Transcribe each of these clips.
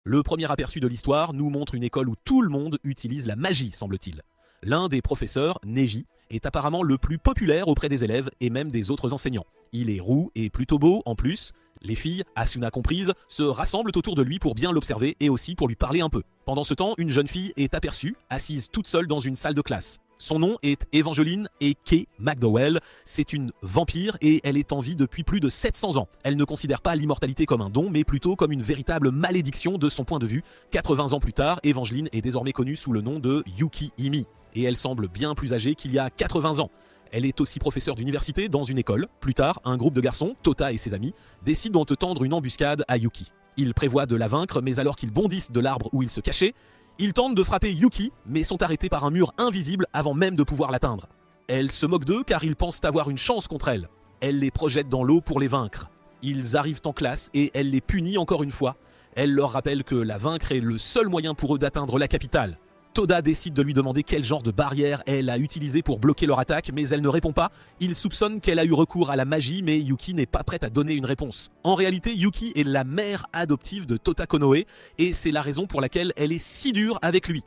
Le premier aperçu de l'histoire nous montre une école où tout le monde utilise la magie, semble-t-il. L'un des professeurs, Neji, est apparemment le plus populaire auprès des élèves et même des autres enseignants. Il est roux et plutôt beau en plus. Les filles, Asuna comprises, se rassemblent autour de lui pour bien l'observer et aussi pour lui parler un peu. Pendant ce temps, une jeune fille est aperçue, assise toute seule dans une salle de classe. Son nom est Evangeline et Kay McDowell. C'est une vampire et elle est en vie depuis plus de 700 ans. Elle ne considère pas l'immortalité comme un don, mais plutôt comme une véritable malédiction de son point de vue. 80 ans plus tard, Evangeline est désormais connue sous le nom de Yuki Imi. Et elle semble bien plus âgée qu'il y a 80 ans. Elle est aussi professeure d'université dans une école. Plus tard, un groupe de garçons, Tota et ses amis, décident de tendre une embuscade à Yuki. Ils prévoient de la vaincre, mais alors qu'ils bondissent de l'arbre où ils se cachaient, ils tentent de frapper Yuki, mais sont arrêtés par un mur invisible avant même de pouvoir l'atteindre. Elle se moque d'eux car ils pensent avoir une chance contre elle. Elle les projette dans l'eau pour les vaincre. Ils arrivent en classe et elle les punit encore une fois. Elle leur rappelle que la vaincre est le seul moyen pour eux d'atteindre la capitale. Toda décide de lui demander quel genre de barrière elle a utilisé pour bloquer leur attaque, mais elle ne répond pas. Il soupçonne qu'elle a eu recours à la magie, mais Yuki n'est pas prête à donner une réponse. En réalité, Yuki est la mère adoptive de Tota Konoe, et c'est la raison pour laquelle elle est si dure avec lui.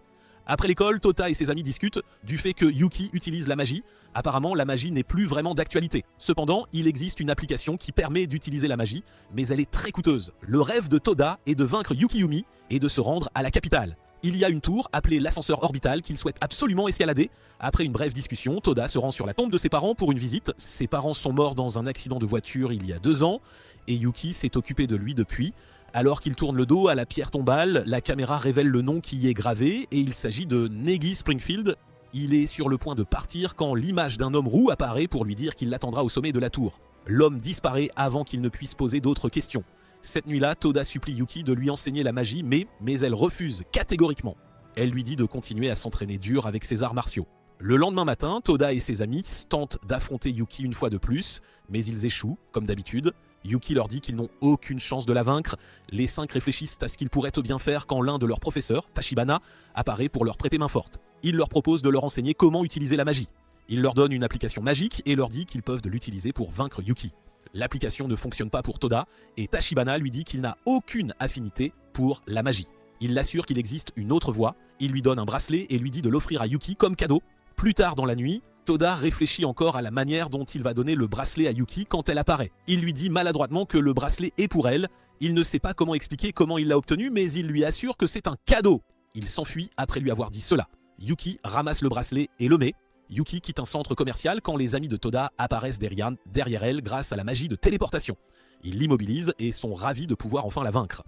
Après l'école, Tota et ses amis discutent du fait que Yuki utilise la magie. Apparemment, la magie n'est plus vraiment d'actualité. Cependant, il existe une application qui permet d'utiliser la magie, mais elle est très coûteuse. Le rêve de Toda est de vaincre Yukiyumi et de se rendre à la capitale. Il y a une tour appelée l'ascenseur orbital qu'il souhaite absolument escalader. Après une brève discussion, Toda se rend sur la tombe de ses parents pour une visite. Ses parents sont morts dans un accident de voiture il y a 2 ans et Yuki s'est occupé de lui depuis. Alors qu'il tourne le dos à la pierre tombale, la caméra révèle le nom qui y est gravé et il s'agit de Negi Springfield. Il est sur le point de partir quand l'image d'un homme roux apparaît pour lui dire qu'il l'attendra au sommet de la tour. L'homme disparaît avant qu'il ne puisse poser d'autres questions. Cette nuit-là, Toda supplie Yuki de lui enseigner la magie, mais elle refuse catégoriquement. Elle lui dit de continuer à s'entraîner dur avec ses arts martiaux. Le lendemain matin, Toda et ses amis tentent d'affronter Yuki une fois de plus, mais ils échouent, comme d'habitude. Yuki leur dit qu'ils n'ont aucune chance de la vaincre. Les 5 réfléchissent à ce qu'ils pourraient bien faire quand l'un de leurs professeurs, Tachibana, apparaît pour leur prêter main forte. Il leur propose de leur enseigner comment utiliser la magie. Il leur donne une application magique et leur dit qu'ils peuvent l'utiliser pour vaincre Yuki. L'application ne fonctionne pas pour Toda et Tachibana lui dit qu'il n'a aucune affinité pour la magie. Il l'assure qu'il existe une autre voie, il lui donne un bracelet et lui dit de l'offrir à Yuki comme cadeau. Plus tard dans la nuit, Toda réfléchit encore à la manière dont il va donner le bracelet à Yuki quand elle apparaît. Il lui dit maladroitement que le bracelet est pour elle. Il ne sait pas comment expliquer comment il l'a obtenu, mais il lui assure que c'est un cadeau. Il s'enfuit après lui avoir dit cela. Yuki ramasse le bracelet et le met. Yuki quitte un centre commercial quand les amis de Toda apparaissent derrière elle grâce à la magie de téléportation. Ils l'immobilisent et sont ravis de pouvoir enfin la vaincre.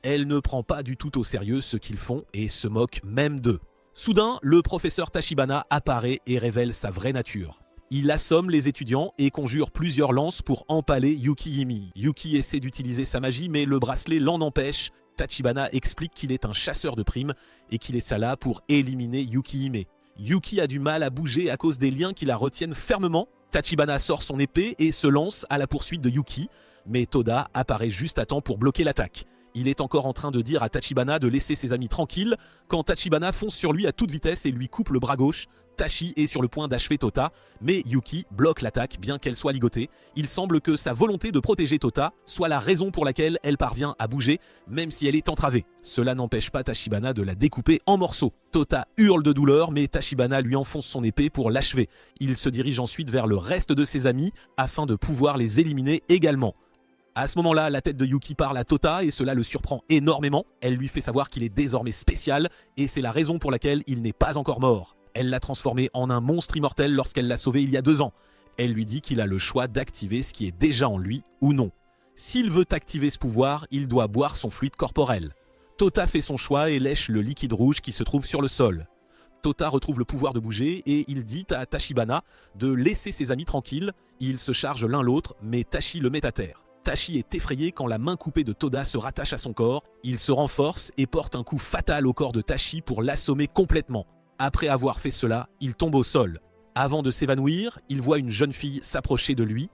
Elle ne prend pas du tout au sérieux ce qu'ils font et se moque même d'eux. Soudain, le professeur Tachibana apparaît et révèle sa vraie nature. Il assomme les étudiants et conjure plusieurs lances pour empaler Yukiyimi. Yuki essaie d'utiliser sa magie mais le bracelet l'en empêche. Tachibana explique qu'il est un chasseur de primes et qu'il est ça là pour éliminer Yukihime. Yuki a du mal à bouger à cause des liens qui la retiennent fermement. Tachibana sort son épée et se lance à la poursuite de Yuki, mais Toda apparaît juste à temps pour bloquer l'attaque. Il est encore en train de dire à Tachibana de laisser ses amis tranquilles quand Tachibana fonce sur lui à toute vitesse et lui coupe le bras gauche. Tachi est sur le point d'achever Tota, mais Yuki bloque l'attaque bien qu'elle soit ligotée. Il semble que sa volonté de protéger Tota soit la raison pour laquelle elle parvient à bouger, même si elle est entravée. Cela n'empêche pas Tachibana de la découper en morceaux. Tota hurle de douleur, mais Tachibana lui enfonce son épée pour l'achever. Il se dirige ensuite vers le reste de ses amis afin de pouvoir les éliminer également. À ce moment-là, la tête de Yuki parle à Tota et cela le surprend énormément. Elle lui fait savoir qu'il est désormais spécial et c'est la raison pour laquelle il n'est pas encore mort. Elle l'a transformé en un monstre immortel lorsqu'elle l'a sauvé il y a 2 ans. Elle lui dit qu'il a le choix d'activer ce qui est déjà en lui ou non. S'il veut activer ce pouvoir, il doit boire son fluide corporel. Tota fait son choix et lèche le liquide rouge qui se trouve sur le sol. Tota retrouve le pouvoir de bouger et il dit à Tachibana de laisser ses amis tranquilles. Ils se chargent l'un l'autre, mais Tachi le met à terre. Tachi est effrayé quand la main coupée de Toda se rattache à son corps. Il se renforce et porte un coup fatal au corps de Tachi pour l'assommer complètement. Après avoir fait cela, il tombe au sol. Avant de s'évanouir, il voit une jeune fille s'approcher de lui.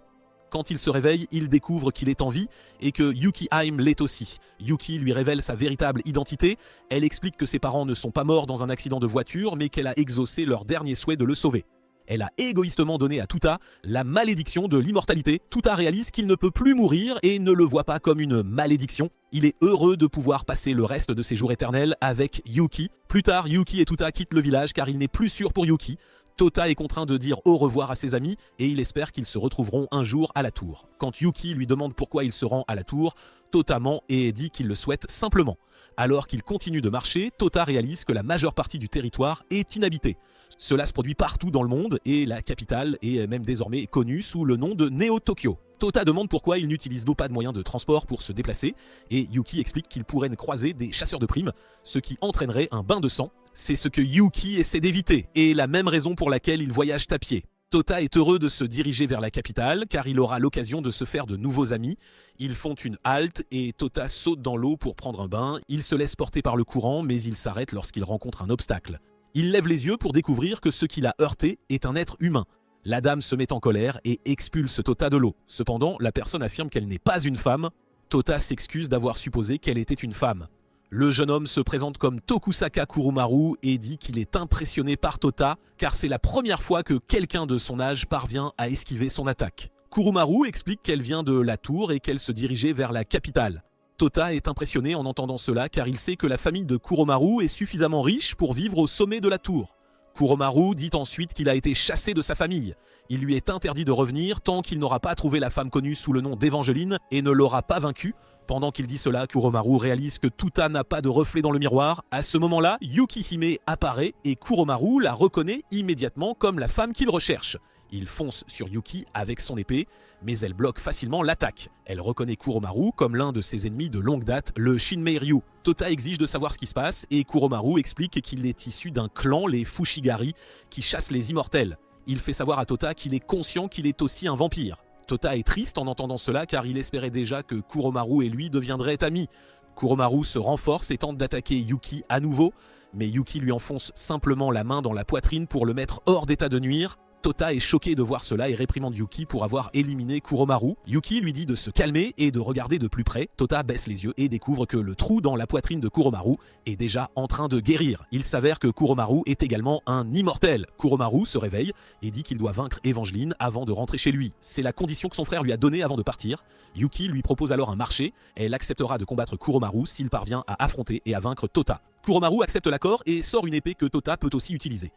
Quand il se réveille, il découvre qu'il est en vie et que Yukihime l'est aussi. Yuki lui révèle sa véritable identité. Elle explique que ses parents ne sont pas morts dans un accident de voiture, mais qu'elle a exaucé leur dernier souhait de le sauver. Elle a égoïstement donné à Tota la malédiction de l'immortalité. Tota réalise qu'il ne peut plus mourir et ne le voit pas comme une malédiction. Il est heureux de pouvoir passer le reste de ses jours éternels avec Yuki. Plus tard, Yuki et Tota quittent le village car il n'est plus sûr pour Yuki. Tota est contraint de dire au revoir à ses amis et il espère qu'ils se retrouveront un jour à la tour. Quand Yuki lui demande pourquoi il se rend à la tour, Tota ment et dit qu'il le souhaite simplement. Alors qu'il continue de marcher, Tota réalise que la majeure partie du territoire est inhabitée. Cela se produit partout dans le monde et la capitale est même désormais connue sous le nom de Neo-Tokyo. Tota demande pourquoi il n'utilise pas de moyens de transport pour se déplacer et Yuki explique qu'il pourrait croiser des chasseurs de primes, ce qui entraînerait un bain de sang. C'est ce que Yuki essaie d'éviter et la même raison pour laquelle il voyage à pied. Tota est heureux de se diriger vers la capitale car il aura l'occasion de se faire de nouveaux amis. Ils font une halte et Tota saute dans l'eau pour prendre un bain. Il se laisse porter par le courant mais il s'arrête lorsqu'il rencontre un obstacle. Il lève les yeux pour découvrir que ce qui l'a heurté est un être humain. La dame se met en colère et expulse Tota de l'eau. Cependant, la personne affirme qu'elle n'est pas une femme. Tota s'excuse d'avoir supposé qu'elle était une femme. Le jeune homme se présente comme Tokusaka Kurumaru et dit qu'il est impressionné par Tota car c'est la première fois que quelqu'un de son âge parvient à esquiver son attaque. Kurumaru explique qu'elle vient de la tour et qu'elle se dirigeait vers la capitale. Tota est impressionné en entendant cela car il sait que la famille de Kurumaru est suffisamment riche pour vivre au sommet de la tour. Kurumaru dit ensuite qu'il a été chassé de sa famille. Il lui est interdit de revenir tant qu'il n'aura pas trouvé la femme connue sous le nom d'Evangeline et ne l'aura pas vaincue. Pendant qu'il dit cela, Kurumaru réalise que Tota n'a pas de reflet dans le miroir. À ce moment-là, Yukihime apparaît et Kurumaru la reconnaît immédiatement comme la femme qu'il recherche. Il fonce sur Yuki avec son épée, mais elle bloque facilement l'attaque. Elle reconnaît Kurumaru comme l'un de ses ennemis de longue date, le Shinmei Ryu. Tota exige de savoir ce qui se passe et Kurumaru explique qu'il est issu d'un clan, les Fushigari, qui chassent les immortels. Il fait savoir à Tota qu'il est conscient qu'il est aussi un vampire. Tota est triste en entendant cela car il espérait déjà que Kurumaru et lui deviendraient amis. Kurumaru se renforce et tente d'attaquer Yuki à nouveau, mais Yuki lui enfonce simplement la main dans la poitrine pour le mettre hors d'état de nuire. Tota est choqué de voir cela et réprimande Yuki pour avoir éliminé Kurumaru. Yuki lui dit de se calmer et de regarder de plus près. Tota baisse les yeux et découvre que le trou dans la poitrine de Kurumaru est déjà en train de guérir. Il s'avère que Kurumaru est également un immortel. Kurumaru se réveille et dit qu'il doit vaincre Evangeline avant de rentrer chez lui. C'est la condition que son frère lui a donnée avant de partir. Yuki lui propose alors un marché. Elle acceptera de combattre Kurumaru s'il parvient à affronter et à vaincre Tota. Kurumaru accepte l'accord et sort une épée que Tota peut aussi utiliser.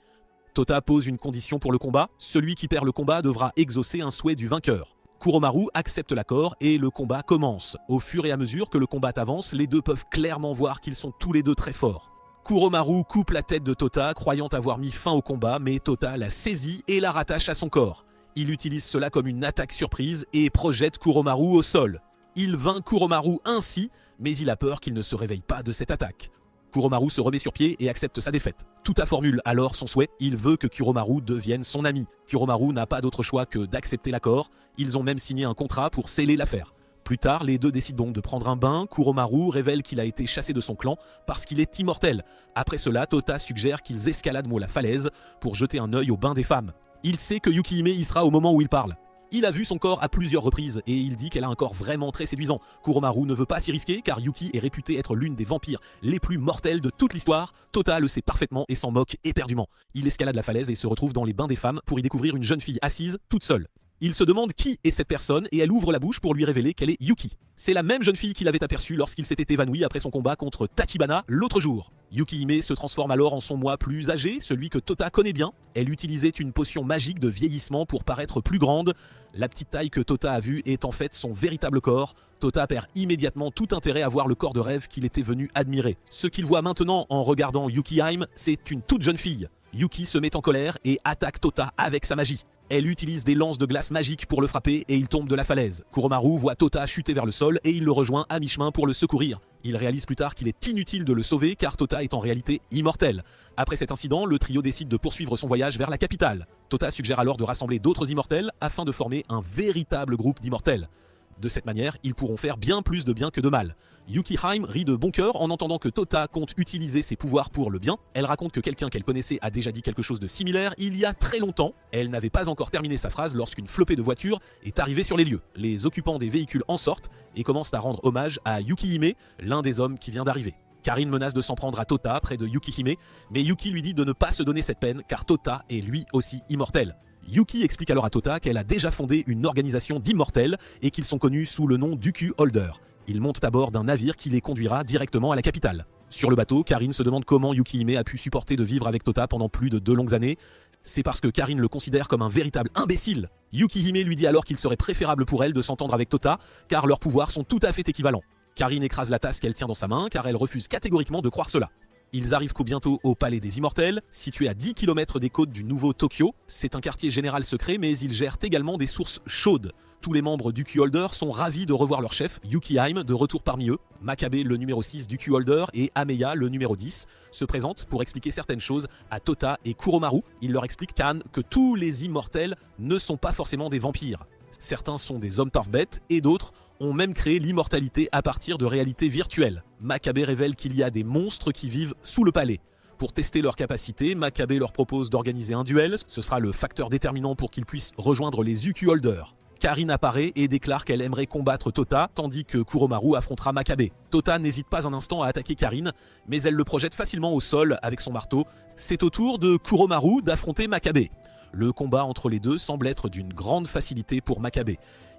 Tota pose une condition pour le combat, celui qui perd le combat devra exaucer un souhait du vainqueur. Kurumaru accepte l'accord et le combat commence. Au fur et à mesure que le combat avance, les deux peuvent clairement voir qu'ils sont tous les deux très forts. Kurumaru coupe la tête de Tota, croyant avoir mis fin au combat, mais Tota la saisit et la rattache à son corps. Il utilise cela comme une attaque surprise et projette Kurumaru au sol. Il vainc Kurumaru ainsi, mais il a peur qu'il ne se réveille pas de cette attaque. Kurumaru se remet sur pied et accepte sa défaite. Tota formule alors son souhait, il veut que Kurumaru devienne son ami. Kurumaru n'a pas d'autre choix que d'accepter l'accord, ils ont même signé un contrat pour sceller l'affaire. Plus tard, les deux décident donc de prendre un bain. Kurumaru révèle qu'il a été chassé de son clan parce qu'il est immortel. Après cela, Tota suggère qu'ils escaladent la falaise pour jeter un œil au bain des femmes. Il sait que Yukihime y sera au moment où il parle. Il a vu son corps à plusieurs reprises et il dit qu'elle a un corps vraiment très séduisant. Kurumaru ne veut pas s'y risquer car Yuki est réputée être l'une des vampires les plus mortels de toute l'histoire. Tota le sait parfaitement et s'en moque éperdument. Il escalade la falaise et se retrouve dans les bains des femmes pour y découvrir une jeune fille assise toute seule. Il se demande qui est cette personne et elle ouvre la bouche pour lui révéler qu'elle est Yuki. C'est la même jeune fille qu'il avait aperçue lorsqu'il s'était évanoui après son combat contre Tachibana l'autre jour. Yukihime se transforme alors en son moi plus âgé, celui que Tota connaît bien. Elle utilisait une potion magique de vieillissement pour paraître plus grande. La petite taille que Tota a vue est en fait son véritable corps. Tota perd immédiatement tout intérêt à voir le corps de rêve qu'il était venu admirer. Ce qu'il voit maintenant en regardant Yukihime, c'est une toute jeune fille. Yuki se met en colère et attaque Tota avec sa magie. Elle utilise des lances de glace magiques pour le frapper et il tombe de la falaise. Kurumaru voit Tota chuter vers le sol et il le rejoint à mi-chemin pour le secourir. Il réalise plus tard qu'il est inutile de le sauver car Tota est en réalité immortel. Après cet incident, le trio décide de poursuivre son voyage vers la capitale. Tota suggère alors de rassembler d'autres immortels afin de former un véritable groupe d'immortels. De cette manière, ils pourront faire bien plus de bien que de mal. Yukihime rit de bon cœur en entendant que Tota compte utiliser ses pouvoirs pour le bien. Elle raconte que quelqu'un qu'elle connaissait a déjà dit quelque chose de similaire il y a très longtemps. Elle n'avait pas encore terminé sa phrase lorsqu'une flopée de voitures est arrivée sur les lieux. Les occupants des véhicules en sortent et commencent à rendre hommage à Yukihime, l'un des hommes qui vient d'arriver. Karin menace de s'en prendre à Tota près de Yukihime, mais Yuki lui dit de ne pas se donner cette peine car Tota est lui aussi immortel. Yuki explique alors à Tota qu'elle a déjà fondé une organisation d'immortels et qu'ils sont connus sous le nom d'Uku Holder. Ils montent à bord d'un navire qui les conduira directement à la capitale. Sur le bateau, Karin se demande comment Yuki-hime a pu supporter de vivre avec Tota pendant plus de 2 longues années. C'est parce que Karin le considère comme un véritable imbécile. Yuki-hime lui dit alors qu'il serait préférable pour elle de s'entendre avec Tota, car leurs pouvoirs sont tout à fait équivalents. Karin écrase la tasse qu'elle tient dans sa main, car elle refuse catégoriquement de croire cela. Ils arrivent bientôt au Palais des Immortels, situé à 10 km des côtes du nouveau Tokyo. C'est un quartier général secret, mais ils gèrent également des sources chaudes. Tous les membres du Q-Holder sont ravis de revoir leur chef, Yuki-hime, de retour parmi eux. Makabe, le numéro 6 du Q-Holder, et Ameya, le numéro 10, se présentent pour expliquer certaines choses à Tota et Kuromaru. Il leur explique que tous les immortels ne sont pas forcément des vampires. Certains sont des hommes parfaits et d'autres ont même créé l'immortalité à partir de réalités virtuelles. Makabe révèle qu'il y a des monstres qui vivent sous le palais. Pour tester leurs capacités, Makabe leur propose d'organiser un duel. Ce sera le facteur déterminant pour qu'ils puissent rejoindre les Uku Holder. Karin apparaît et déclare qu'elle aimerait combattre Tota, tandis que Kuromaru affrontera Makabe. Tota n'hésite pas un instant à attaquer Karin, mais elle le projette facilement au sol avec son marteau. C'est au tour de Kuromaru d'affronter Makabe. Le combat entre les deux semble être d'une grande facilité pour Makabe.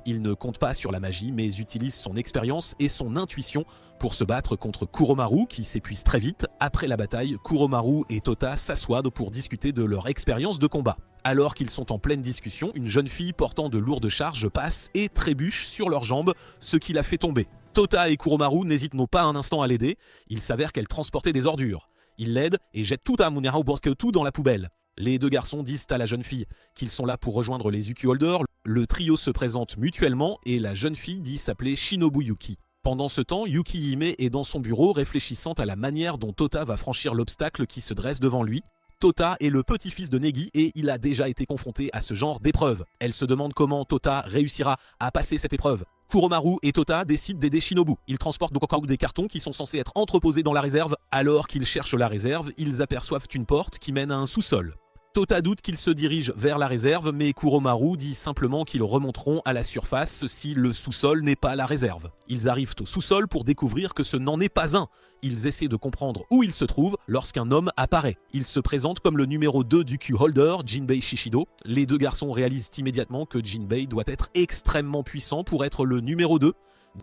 Il ne compte pas sur la magie, mais utilise son expérience et son intuition pour se battre contre Kuromaru, qui s'épuise très vite. Après la bataille, Kuromaru et Tota s'assoient pour discuter de leur expérience de combat. Alors qu'ils sont en pleine discussion, une jeune fille portant de lourdes charges passe et trébuche sur leurs jambes, ce qui la fait tomber. Tota et Kuromaru n'hésitent pas un instant à l'aider. Il s'avère qu'elle transportait des ordures. Ils l'aident et jettent tout à Munera tout dans la poubelle. Les deux garçons disent à la jeune fille qu'ils sont là pour rejoindre les Uku Holder. Le trio se présente mutuellement et la jeune fille dit s'appeler Shinobu Yuki. Pendant ce temps, Yuki-hime est dans son bureau réfléchissant à la manière dont Tota va franchir l'obstacle qui se dresse devant lui. Tota est le petit-fils de Negi et il a déjà été confronté à ce genre d'épreuve. Elle se demande comment Tota réussira à passer cette épreuve. Kuromaru et Tota décident d'aider Shinobu. Ils transportent donc encore des cartons qui sont censés être entreposés dans la réserve. Alors qu'ils cherchent la réserve, ils aperçoivent une porte qui mène à un sous-sol. Tota doute qu'ils se dirigent vers la réserve, mais Kuromaru dit simplement qu'ils remonteront à la surface si le sous-sol n'est pas la réserve. Ils arrivent au sous-sol pour découvrir que ce n'en est pas un. Ils essaient de comprendre où il se trouve lorsqu'un homme apparaît. Il se présente comme le numéro 2 du Q-Holder, Jinbei Shishido. Les deux garçons réalisent immédiatement que Jinbei doit être extrêmement puissant pour être le numéro 2.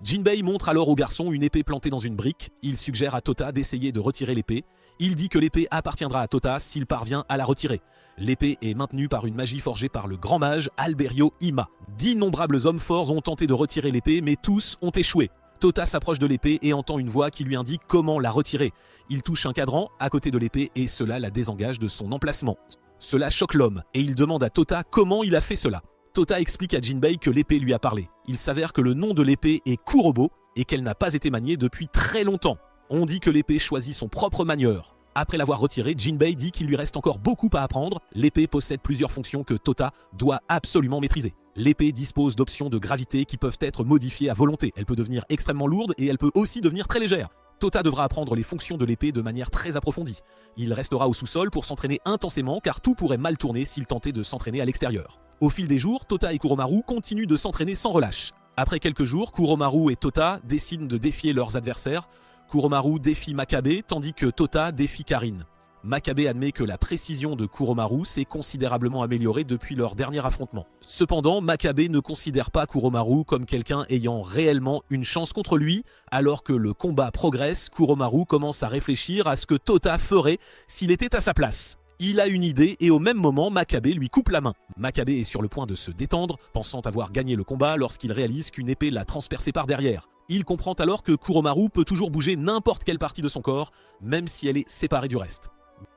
Jinbei montre alors au garçon une épée plantée dans une brique. Il suggère à Tota d'essayer de retirer l'épée. Il dit que l'épée appartiendra à Tota s'il parvient à la retirer. L'épée est maintenue par une magie forgée par le grand mage Alberio Ima. D'innombrables hommes forts ont tenté de retirer l'épée, mais tous ont échoué. Tota s'approche de l'épée et entend une voix qui lui indique comment la retirer. Il touche un cadran à côté de l'épée et cela la désengage de son emplacement. Cela choque l'homme et il demande à Tota comment il a fait cela. Tota explique à Jinbei que l'épée lui a parlé. Il s'avère que le nom de l'épée est Kurobo et qu'elle n'a pas été maniée depuis très longtemps. On dit que l'épée choisit son propre manieur. Après l'avoir retirée, Jinbei dit qu'il lui reste encore beaucoup à apprendre. L'épée possède plusieurs fonctions que Tota doit absolument maîtriser. L'épée dispose d'options de gravité qui peuvent être modifiées à volonté. Elle peut devenir extrêmement lourde et elle peut aussi devenir très légère. Tota devra apprendre les fonctions de l'épée de manière très approfondie. Il restera au sous-sol pour s'entraîner intensément car tout pourrait mal tourner s'il tentait de s'entraîner à l'extérieur. Au fil des jours, Tota et Kuromaru continuent de s'entraîner sans relâche. Après quelques jours, Kuromaru et Tota décident de défier leurs adversaires. Kuromaru défie Makabe tandis que Tota défie Karin. Makabe admet que la précision de Kuromaru s'est considérablement améliorée depuis leur dernier affrontement. Cependant, Makabe ne considère pas Kuromaru comme quelqu'un ayant réellement une chance contre lui. Alors que le combat progresse, Kuromaru commence à réfléchir à ce que Tota ferait s'il était à sa place. Il a une idée et au même moment, Makabe lui coupe la main. Makabe est sur le point de se détendre, pensant avoir gagné le combat lorsqu'il réalise qu'une épée l'a transpercé par derrière. Il comprend alors que Kuromaru peut toujours bouger n'importe quelle partie de son corps, même si elle est séparée du reste.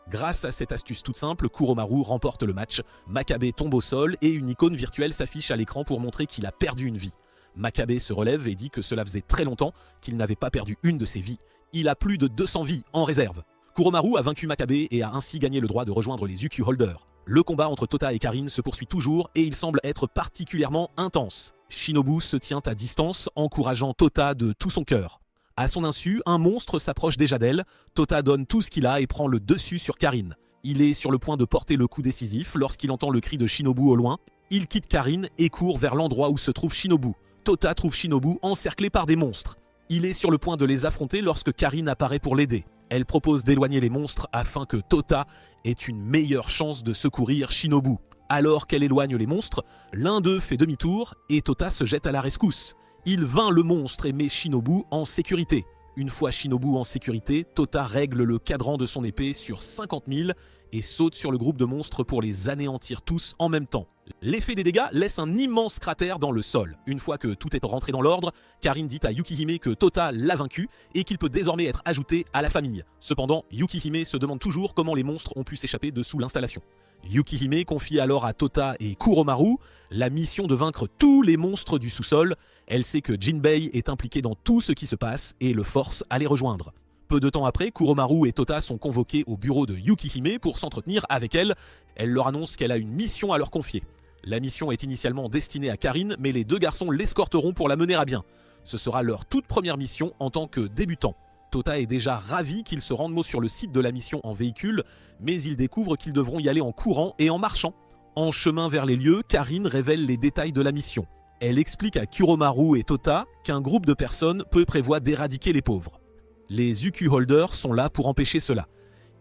Grâce à cette astuce toute simple, Kuromaru remporte le match. Makabe tombe au sol et une icône virtuelle s'affiche à l'écran pour montrer qu'il a perdu une vie. Makabe se relève et dit que cela faisait très longtemps qu'il n'avait pas perdu une de ses vies. Il a plus de 200 vies en réserve. Kuromaru a vaincu Makabe et a ainsi gagné le droit de rejoindre les Uku Holder. Le combat entre Tota et Karin se poursuit toujours et il semble être particulièrement intense. Shinobu se tient à distance, encourageant Tota de tout son cœur. À son insu, un monstre s'approche déjà d'elle. Tota donne tout ce qu'il a et prend le dessus sur Karin. Il est sur le point de porter le coup décisif lorsqu'il entend le cri de Shinobu au loin. Il quitte Karin et court vers l'endroit où se trouve Shinobu. Tota trouve Shinobu encerclé par des monstres. Il est sur le point de les affronter lorsque Karin apparaît pour l'aider. Elle propose d'éloigner les monstres afin que Tota ait une meilleure chance de secourir Shinobu. Alors qu'elle éloigne les monstres, l'un d'eux fait demi-tour et Tota se jette à la rescousse. Il vainc le monstre et met Shinobu en sécurité. Une fois Shinobu en sécurité, Tota règle le cadran de son épée sur 50 000 et saute sur le groupe de monstres pour les anéantir tous en même temps. L'effet des dégâts laisse un immense cratère dans le sol. Une fois que tout est rentré dans l'ordre, Karin dit à Yukihime que Tota l'a vaincu et qu'il peut désormais être ajouté à la famille. Cependant, Yukihime se demande toujours comment les monstres ont pu s'échapper de sous l'installation. Yukihime confie alors à Tota et Kuromaru la mission de vaincre tous les monstres du sous-sol. Elle sait que Jinbei est impliqué dans tout ce qui se passe et le force à les rejoindre. Peu de temps après, Kuromaru et Tota sont convoqués au bureau de Yukihime pour s'entretenir avec elle. Elle leur annonce qu'elle a une mission à leur confier. La mission est initialement destinée à Karin, mais les deux garçons l'escorteront pour la mener à bien. Ce sera leur toute première mission en tant que débutants. Tota est déjà ravi qu'ils se rendent sur le site de la mission en véhicule, mais ils découvrent qu'ils devront y aller en courant et en marchant. En chemin vers les lieux, Karin révèle les détails de la mission. Elle explique à Kuromaru et Tota qu'un groupe de personnes peut prévoir d'éradiquer les pauvres. Les Uku Holders sont là pour empêcher cela.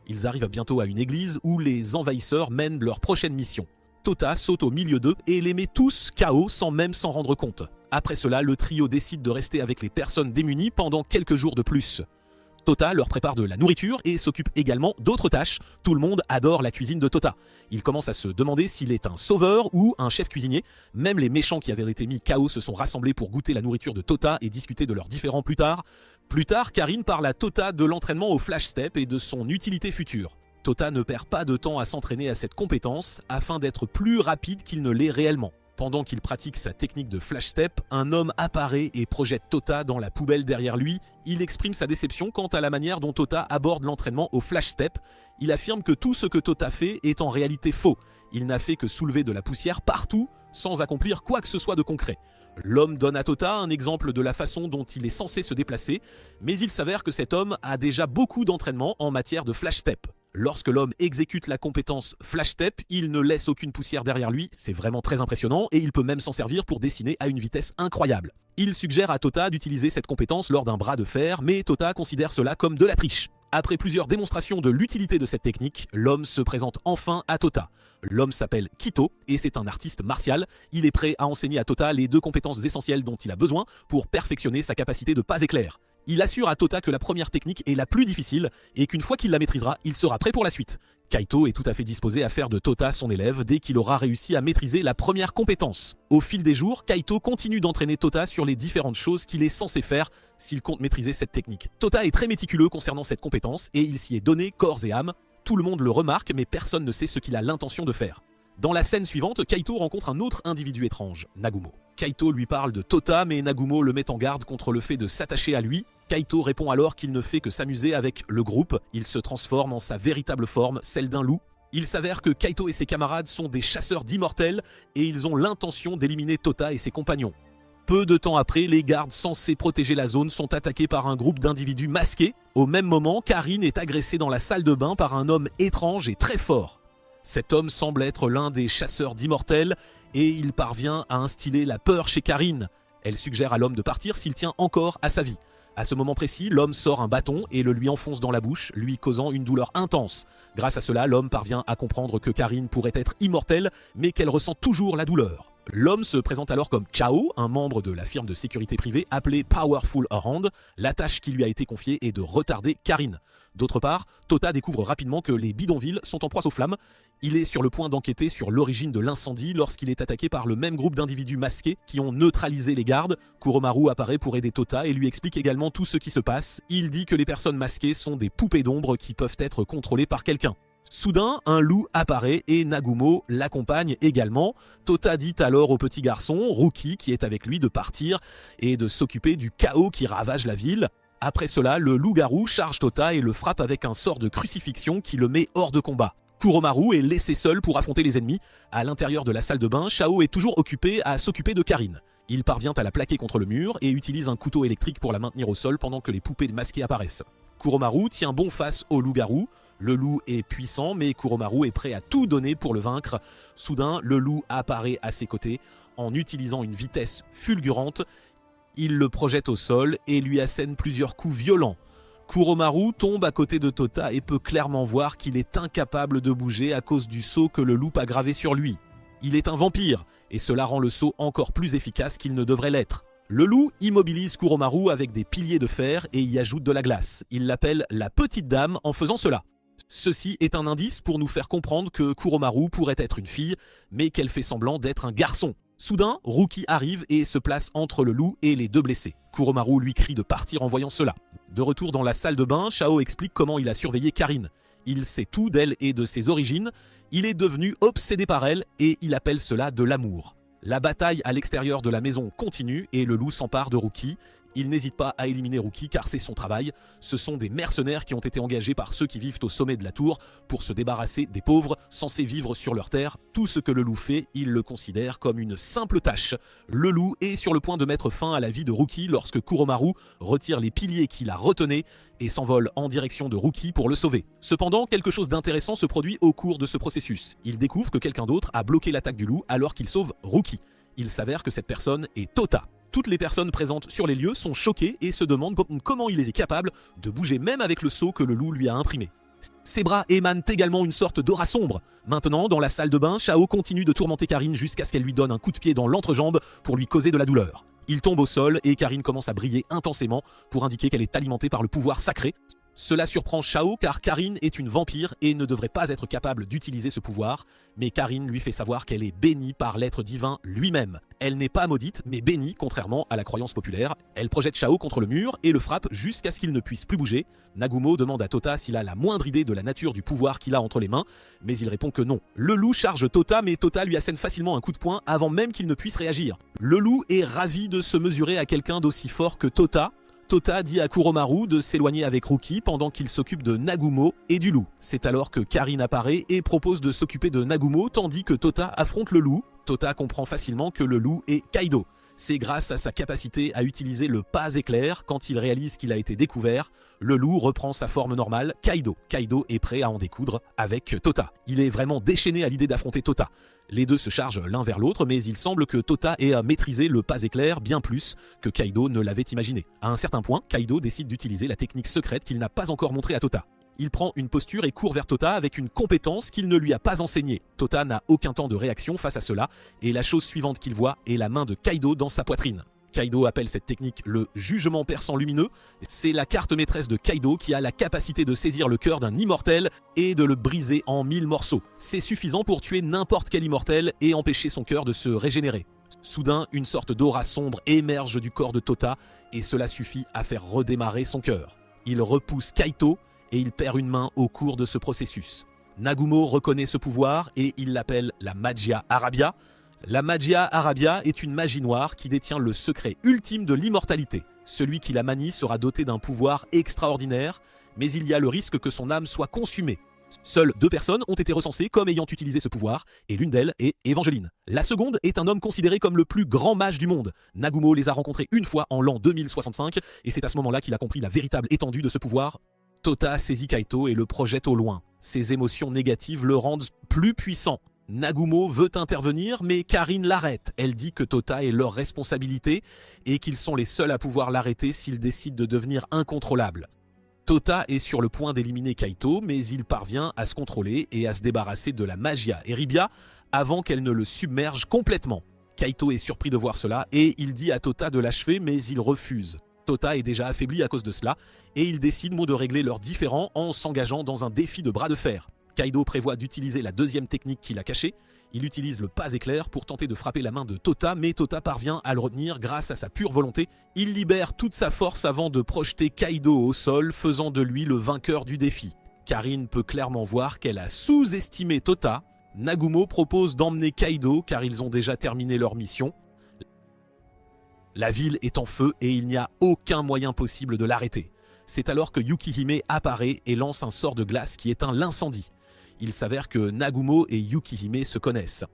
Ils arrivent bientôt à une église où les envahisseurs mènent leur prochaine mission. Tota saute au milieu d'eux et les met tous KO sans même s'en rendre compte. Après cela, le trio décide de rester avec les personnes démunies pendant quelques jours de plus. Tota leur prépare de la nourriture et s'occupe également d'autres tâches. Tout le monde adore la cuisine de Tota. Il commence à se demander s'il est un sauveur ou un chef cuisinier. Même les méchants qui avaient été mis KO se sont rassemblés pour goûter la nourriture de Tota et discuter de leurs différends plus tard. Plus tard, Karin parle à Tota de l'entraînement au flash step et de son utilité future. Tota ne perd pas de temps à s'entraîner à cette compétence afin d'être plus rapide qu'il ne l'est réellement. Pendant qu'il pratique sa technique de flash step, un homme apparaît et projette Tota dans la poubelle derrière lui. Il exprime sa déception quant à la manière dont Tota aborde l'entraînement au flash step. Il affirme que tout ce que Tota fait est en réalité faux. Il n'a fait que soulever de la poussière partout sans accomplir quoi que ce soit de concret. L'homme donne à Tota un exemple de la façon dont il est censé se déplacer, mais il s'avère que cet homme a déjà beaucoup d'entraînement en matière de flash step. Lorsque l'homme exécute la compétence Flash Step, il ne laisse aucune poussière derrière lui, c'est vraiment très impressionnant et il peut même s'en servir pour dessiner à une vitesse incroyable. Il suggère à Tota d'utiliser cette compétence lors d'un bras de fer, mais Tota considère cela comme de la triche. Après plusieurs démonstrations de l'utilité de cette technique, l'homme se présente enfin à Tota. L'homme s'appelle Kito et c'est un artiste martial. Il est prêt à enseigner à Tota les deux compétences essentielles dont il a besoin pour perfectionner sa capacité de pas éclair. Il assure à Tota que la première technique est la plus difficile et qu'une fois qu'il la maîtrisera, il sera prêt pour la suite. Kaito est tout à fait disposé à faire de Tota son élève dès qu'il aura réussi à maîtriser la première compétence. Au fil des jours, Kaito continue d'entraîner Tota sur les différentes choses qu'il est censé faire s'il compte maîtriser cette technique. Tota est très méticuleux concernant cette compétence et il s'y est donné corps et âme. Tout le monde le remarque mais personne ne sait ce qu'il a l'intention de faire. Dans la scène suivante, Kaito rencontre un autre individu étrange, Nagumo. Kaito lui parle de Tota, mais Nagumo le met en garde contre le fait de s'attacher à lui. Kaito répond alors qu'il ne fait que s'amuser avec le groupe. Il se transforme en sa véritable forme, celle d'un loup. Il s'avère que Kaito et ses camarades sont des chasseurs d'immortels et ils ont l'intention d'éliminer Tota et ses compagnons. Peu de temps après, les gardes censés protéger la zone sont attaqués par un groupe d'individus masqués. Au même moment, Karin est agressée dans la salle de bain par un homme étrange et très fort. Cet homme semble être l'un des chasseurs d'immortels et il parvient à instiller la peur chez Karin. Elle suggère à l'homme de partir s'il tient encore à sa vie. À ce moment précis, l'homme sort un bâton et le lui enfonce dans la bouche, lui causant une douleur intense. Grâce à cela, l'homme parvient à comprendre que Karin pourrait être immortelle, mais qu'elle ressent toujours la douleur. L'homme se présente alors comme Chao, un membre de la firme de sécurité privée appelée Powerful Hand. La tâche qui lui a été confiée est de retarder Karin. D'autre part, Tota découvre rapidement que les bidonvilles sont en proie aux flammes. Il est sur le point d'enquêter sur l'origine de l'incendie lorsqu'il est attaqué par le même groupe d'individus masqués qui ont neutralisé les gardes. Kuromaru apparaît pour aider Tota et lui explique également tout ce qui se passe. Il dit que les personnes masquées sont des poupées d'ombre qui peuvent être contrôlées par quelqu'un. Soudain, un loup apparaît et Nagumo l'accompagne également. Tota dit alors au petit garçon, Ruki, qui est avec lui, de partir et de s'occuper du chaos qui ravage la ville. Après cela, le loup-garou charge Tota et le frappe avec un sort de crucifixion qui le met hors de combat. Kuromaru est laissé seul pour affronter les ennemis. À l'intérieur de la salle de bain, Chao est toujours occupé à s'occuper de Karin. Il parvient à la plaquer contre le mur et utilise un couteau électrique pour la maintenir au sol pendant que les poupées masquées apparaissent. Kuromaru tient bon face au loup-garou. Le loup est puissant, mais Kuromaru est prêt à tout donner pour le vaincre. Soudain, le loup apparaît à ses côtés. En utilisant une vitesse fulgurante, il le projette au sol et lui assène plusieurs coups violents. Kuromaru tombe à côté de Tota et peut clairement voir qu'il est incapable de bouger à cause du sceau que le loup a gravé sur lui. Il est un vampire, et cela rend le sceau encore plus efficace qu'il ne devrait l'être. Le loup immobilise Kuromaru avec des piliers de fer et y ajoute de la glace. Il l'appelle la petite dame en faisant cela. Ceci est un indice pour nous faire comprendre que Kuromaru pourrait être une fille, mais qu'elle fait semblant d'être un garçon. Soudain, Ruki arrive et se place entre le loup et les deux blessés. Kuromaru lui crie de partir en voyant cela. De retour dans la salle de bain, Shao explique comment il a surveillé Karin. Il sait tout d'elle et de ses origines. Il est devenu obsédé par elle et il appelle cela de l'amour. La bataille à l'extérieur de la maison continue et le loup s'empare de Ruki. Il n'hésite pas à éliminer Ruki car c'est son travail. Ce sont des mercenaires qui ont été engagés par ceux qui vivent au sommet de la tour pour se débarrasser des pauvres censés vivre sur leur terre. Tout ce que le loup fait, il le considère comme une simple tâche. Le loup est sur le point de mettre fin à la vie de Ruki lorsque Kuromaru retire les piliers qui la retenaient et s'envole en direction de Ruki pour le sauver. Cependant, quelque chose d'intéressant se produit au cours de ce processus. Il découvre que quelqu'un d'autre a bloqué l'attaque du loup alors qu'il sauve Ruki. Il s'avère que cette personne est Tota. Toutes les personnes présentes sur les lieux sont choquées et se demandent comment il est capable de bouger même avec le sceau que le loup lui a imprimé. Ses bras émanent également une sorte d'aura sombre. Maintenant, dans la salle de bain, Shao continue de tourmenter Karin jusqu'à ce qu'elle lui donne un coup de pied dans l'entrejambe pour lui causer de la douleur. Il tombe au sol et Karin commence à briller intensément pour indiquer qu'elle est alimentée par le pouvoir sacré. Cela surprend Shao car Karin est une vampire et ne devrait pas être capable d'utiliser ce pouvoir, mais Karin lui fait savoir qu'elle est bénie par l'être divin lui-même. Elle n'est pas maudite, mais bénie, contrairement à la croyance populaire. Elle projette Shao contre le mur et le frappe jusqu'à ce qu'il ne puisse plus bouger. Nagumo demande à Tota s'il a la moindre idée de la nature du pouvoir qu'il a entre les mains, mais il répond que non. Le loup charge Tota, mais Tota lui assène facilement un coup de poing avant même qu'il ne puisse réagir. Le loup est ravi de se mesurer à quelqu'un d'aussi fort que Tota. Tota dit à Kuromaru de s'éloigner avec Ruki pendant qu'il s'occupe de Nagumo et du loup. C'est alors que Karin apparaît et propose de s'occuper de Nagumo tandis que Tota affronte le loup. Tota comprend facilement que le loup est Kaido. C'est grâce à sa capacité à utiliser le pas éclair quand il réalise qu'il a été découvert. Le loup reprend sa forme normale, Kaido. Kaido est prêt à en découdre avec Tota. Il est vraiment déchaîné à l'idée d'affronter Tota. Les deux se chargent l'un vers l'autre, mais il semble que Tota ait à maîtriser le pas éclair bien plus que Kaido ne l'avait imaginé. À un certain point, Kaido décide d'utiliser la technique secrète qu'il n'a pas encore montrée à Tota. Il prend une posture et court vers Tota avec une compétence qu'il ne lui a pas enseignée. Tota n'a aucun temps de réaction face à cela, et la chose suivante qu'il voit est la main de Kaido dans sa poitrine. Kaido appelle cette technique le jugement perçant lumineux. C'est la carte maîtresse de Kaido qui a la capacité de saisir le cœur d'un immortel et de le briser en 1000 morceaux. C'est suffisant pour tuer n'importe quel immortel et empêcher son cœur de se régénérer. Soudain, une sorte d'aura sombre émerge du corps de Tota et cela suffit à faire redémarrer son cœur. Il repousse Kaito et il perd une main au cours de ce processus. Nagumo reconnaît ce pouvoir et il l'appelle la Magia Arabia. La Magia Arabia est une magie noire qui détient le secret ultime de l'immortalité. Celui qui la manie sera doté d'un pouvoir extraordinaire, mais il y a le risque que son âme soit consumée. Seules 2 personnes ont été recensées comme ayant utilisé ce pouvoir, et l'une d'elles est Evangeline. La seconde est un homme considéré comme le plus grand mage du monde. Nagumo les a rencontrés une fois en l'an 2065, et c'est à ce moment-là qu'il a compris la véritable étendue de ce pouvoir. Tota saisit Kaito et le projette au loin. Ses émotions négatives le rendent plus puissant. Nagumo veut intervenir, mais Karin l'arrête. Elle dit que Tota est leur responsabilité et qu'ils sont les seuls à pouvoir l'arrêter s'il décide de devenir incontrôlable. Tota est sur le point d'éliminer Kaito, mais il parvient à se contrôler et à se débarrasser de la Magia Eribia avant qu'elle ne le submerge complètement. Kaito est surpris de voir cela et il dit à Tota de l'achever, mais il refuse. Tota est déjà affaibli à cause de cela et ils décident de régler leurs différends en s'engageant dans un défi de bras de fer. Kaido prévoit d'utiliser la deuxième technique qu'il a cachée. Il utilise le pas éclair pour tenter de frapper la main de Tota, mais Tota parvient à le retenir grâce à sa pure volonté. Il libère toute sa force avant de projeter Kaido au sol, faisant de lui le vainqueur du défi. Karin peut clairement voir qu'elle a sous-estimé Tota. Nagumo propose d'emmener Kaido car ils ont déjà terminé leur mission. La ville est en feu et il n'y a aucun moyen possible de l'arrêter. C'est alors que Yukihime apparaît et lance un sort de glace qui éteint l'incendie. Il s'avère que Nagumo et Yukihime se connaissent.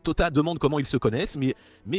Tota demande comment ils se connaissent, mais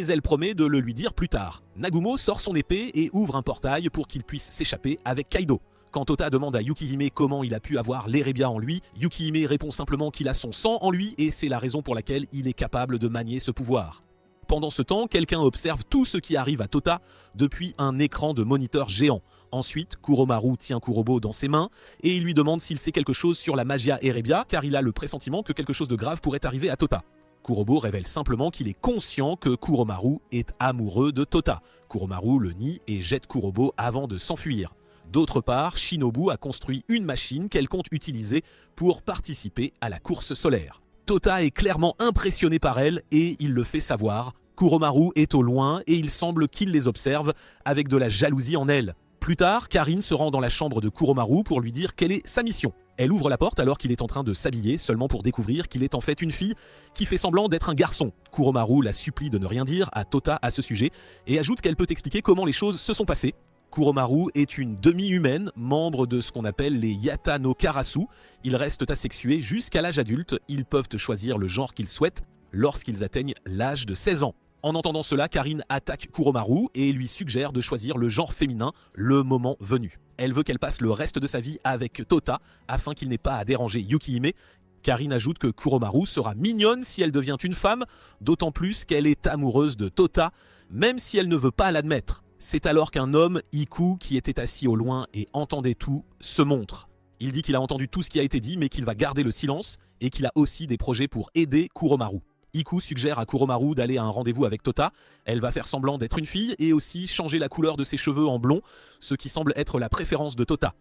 elle promet de le lui dire plus tard. Nagumo sort son épée et ouvre un portail pour qu'il puisse s'échapper avec Kaido. Quand Tota demande à Yukihime comment il a pu avoir l'Erebia en lui, Yukihime répond simplement qu'il a son sang en lui et c'est la raison pour laquelle il est capable de manier ce pouvoir. Pendant ce temps, quelqu'un observe tout ce qui arrive à Tota depuis un écran de moniteur géant. Ensuite, Kuromaru tient Kurobo dans ses mains et il lui demande s'il sait quelque chose sur la Magia Erebia car il a le pressentiment que quelque chose de grave pourrait arriver à Tota. Kurobo révèle simplement qu'il est conscient que Kuromaru est amoureux de Tota. Kuromaru le nie et jette Kurobo avant de s'enfuir. D'autre part, Shinobu a construit une machine qu'elle compte utiliser pour participer à la course solaire. Tota est clairement impressionné par elle et il le fait savoir. Kuromaru est au loin et il semble qu'il les observe avec de la jalousie en elle. Plus tard, Karin se rend dans la chambre de Kuromaru pour lui dire quelle est sa mission. Elle ouvre la porte alors qu'il est en train de s'habiller, seulement pour découvrir qu'il est en fait une fille qui fait semblant d'être un garçon. Kuromaru la supplie de ne rien dire à Tota à ce sujet et ajoute qu'elle peut expliquer comment les choses se sont passées. Kuromaru est une demi-humaine, membre de ce qu'on appelle les Yata no Karasu. Ils restent asexués jusqu'à l'âge adulte, ils peuvent choisir le genre qu'ils souhaitent lorsqu'ils atteignent l'âge de 16 ans. En entendant cela, Karin attaque Kuromaru et lui suggère de choisir le genre féminin le moment venu. Elle veut qu'elle passe le reste de sa vie avec Tota afin qu'il n'ait pas à déranger Yukihime. Karin ajoute que Kuromaru sera mignonne si elle devient une femme, d'autant plus qu'elle est amoureuse de Tota, même si elle ne veut pas l'admettre. C'est alors qu'un homme, Iku, qui était assis au loin et entendait tout, se montre. Il dit qu'il a entendu tout ce qui a été dit mais qu'il va garder le silence et qu'il a aussi des projets pour aider Kuromaru. Iku suggère à Kuromaru d'aller à un rendez-vous avec Tota. Elle va faire semblant d'être une fille et aussi changer la couleur de ses cheveux en blond, ce qui semble être la préférence de Tota.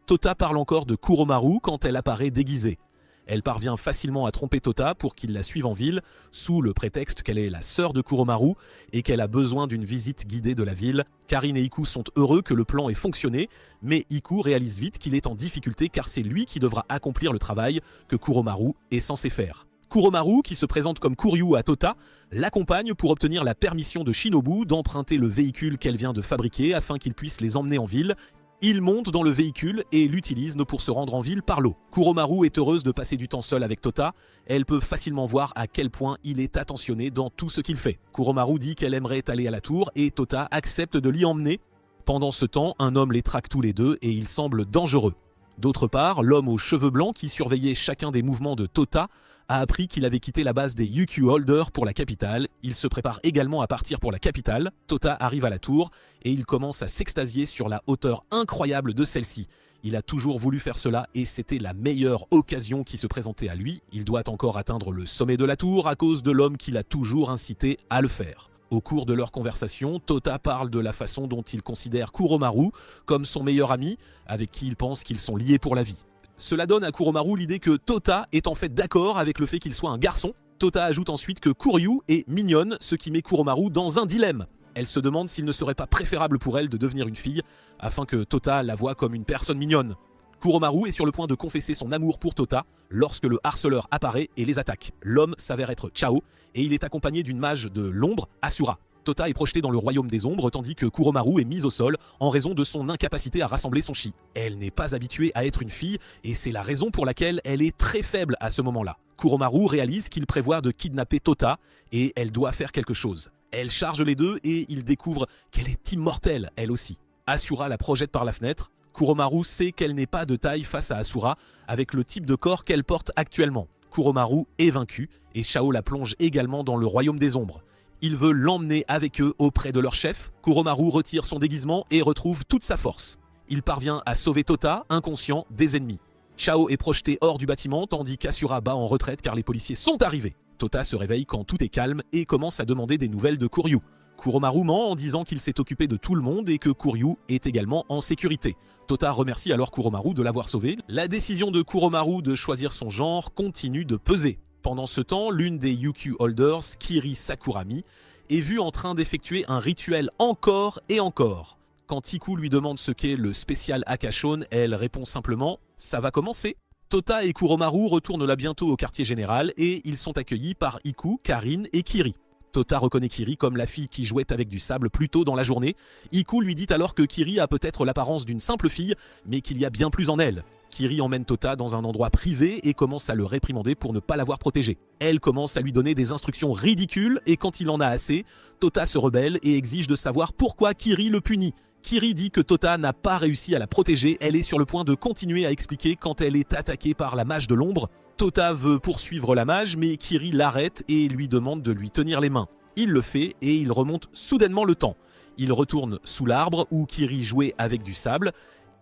Tota parle encore de Kuromaru quand elle apparaît déguisée. Elle parvient facilement à tromper Tota pour qu'il la suive en ville, sous le prétexte qu'elle est la sœur de Kuromaru et qu'elle a besoin d'une visite guidée de la ville. Karin et Iku sont heureux que le plan ait fonctionné, mais Iku réalise vite qu'il est en difficulté car c'est lui qui devra accomplir le travail que Kuromaru est censé faire. Kuromaru, qui se présente comme Kuryu à Tota, l'accompagne pour obtenir la permission de Shinobu d'emprunter le véhicule qu'elle vient de fabriquer afin qu'il puisse les emmener en ville. Il monte dans le véhicule et l'utilise pour se rendre en ville par l'eau. Kuromaru est heureuse de passer du temps seule avec Tota. Elle peut facilement voir à quel point il est attentionné dans tout ce qu'il fait. Kuromaru dit qu'elle aimerait aller à la tour et Tota accepte de l'y emmener. Pendant ce temps, un homme les traque tous les deux et il semble dangereux. D'autre part, l'homme aux cheveux blancs qui surveillait chacun des mouvements de Tota a appris qu'il avait quitté la base des UQ Holders pour la capitale. Il se prépare également à partir pour la capitale. Tota arrive à la tour et il commence à s'extasier sur la hauteur incroyable de celle-ci. Il a toujours voulu faire cela et c'était la meilleure occasion qui se présentait à lui. Il doit encore atteindre le sommet de la tour à cause de l'homme qui l'a toujours incité à le faire. Au cours de leur conversation, Tota parle de la façon dont il considère Kuromaru comme son meilleur ami, avec qui il pense qu'ils sont liés pour la vie. Cela donne à Kuromaru l'idée que Tota est en fait d'accord avec le fait qu'il soit un garçon. Tota ajoute ensuite que Kuryu est mignonne, ce qui met Kuromaru dans un dilemme. Elle se demande s'il ne serait pas préférable pour elle de devenir une fille, afin que Tota la voie comme une personne mignonne. Kuromaru est sur le point de confesser son amour pour Tota lorsque le harceleur apparaît et les attaque. L'homme s'avère être Chao et il est accompagné d'une mage de l'ombre, Asura. Tota est projetée dans le royaume des ombres tandis que Kuromaru est mise au sol en raison de son incapacité à rassembler son chi. Elle n'est pas habituée à être une fille et c'est la raison pour laquelle elle est très faible à ce moment-là. Kuromaru réalise qu'il prévoit de kidnapper Tota et elle doit faire quelque chose. Elle charge les deux et il découvre qu'elle est immortelle elle aussi. Asura la projette par la fenêtre. Kuromaru sait qu'elle n'est pas de taille face à Asura avec le type de corps qu'elle porte actuellement. Kuromaru est vaincu et Chao la plonge également dans le royaume des ombres. Il veut l'emmener avec eux auprès de leur chef. Kuromaru retire son déguisement et retrouve toute sa force. Il parvient à sauver Tota, inconscient, des ennemis. Chao est projeté hors du bâtiment tandis qu'Asura bat en retraite car les policiers sont arrivés. Tota se réveille quand tout est calme et commence à demander des nouvelles de Kuryu. Kuromaru ment en disant qu'il s'est occupé de tout le monde et que Kuryu est également en sécurité. Tota remercie alors Kuromaru de l'avoir sauvé. La décision de Kuromaru de choisir son genre continue de peser. Pendant ce temps, l'une des UQ Holders, Kiri Sakurami, est vue en train d'effectuer un rituel encore et encore. Quand Iku lui demande ce qu'est le spécial Akashon, elle répond simplement « ça va commencer ». Tota et Kuromaru retournent là bientôt au quartier général et ils sont accueillis par Iku, Karin et Kiri. Tota reconnaît Kiri comme la fille qui jouait avec du sable plus tôt dans la journée. Iku lui dit alors que Kiri a peut-être l'apparence d'une simple fille, mais qu'il y a bien plus en elle. Kiri emmène Tota dans un endroit privé et commence à le réprimander pour ne pas l'avoir protégé. Elle commence à lui donner des instructions ridicules et quand il en a assez, Tota se rebelle et exige de savoir pourquoi Kiri le punit. Kiri dit que Tota n'a pas réussi à la protéger, elle est sur le point de continuer à expliquer quand elle est attaquée par la mage de l'ombre. Tota veut poursuivre la mage mais Kiri l'arrête et lui demande de lui tenir les mains. Il le fait et il remonte soudainement le temps. Il retourne sous l'arbre où Kiri jouait avec du sable.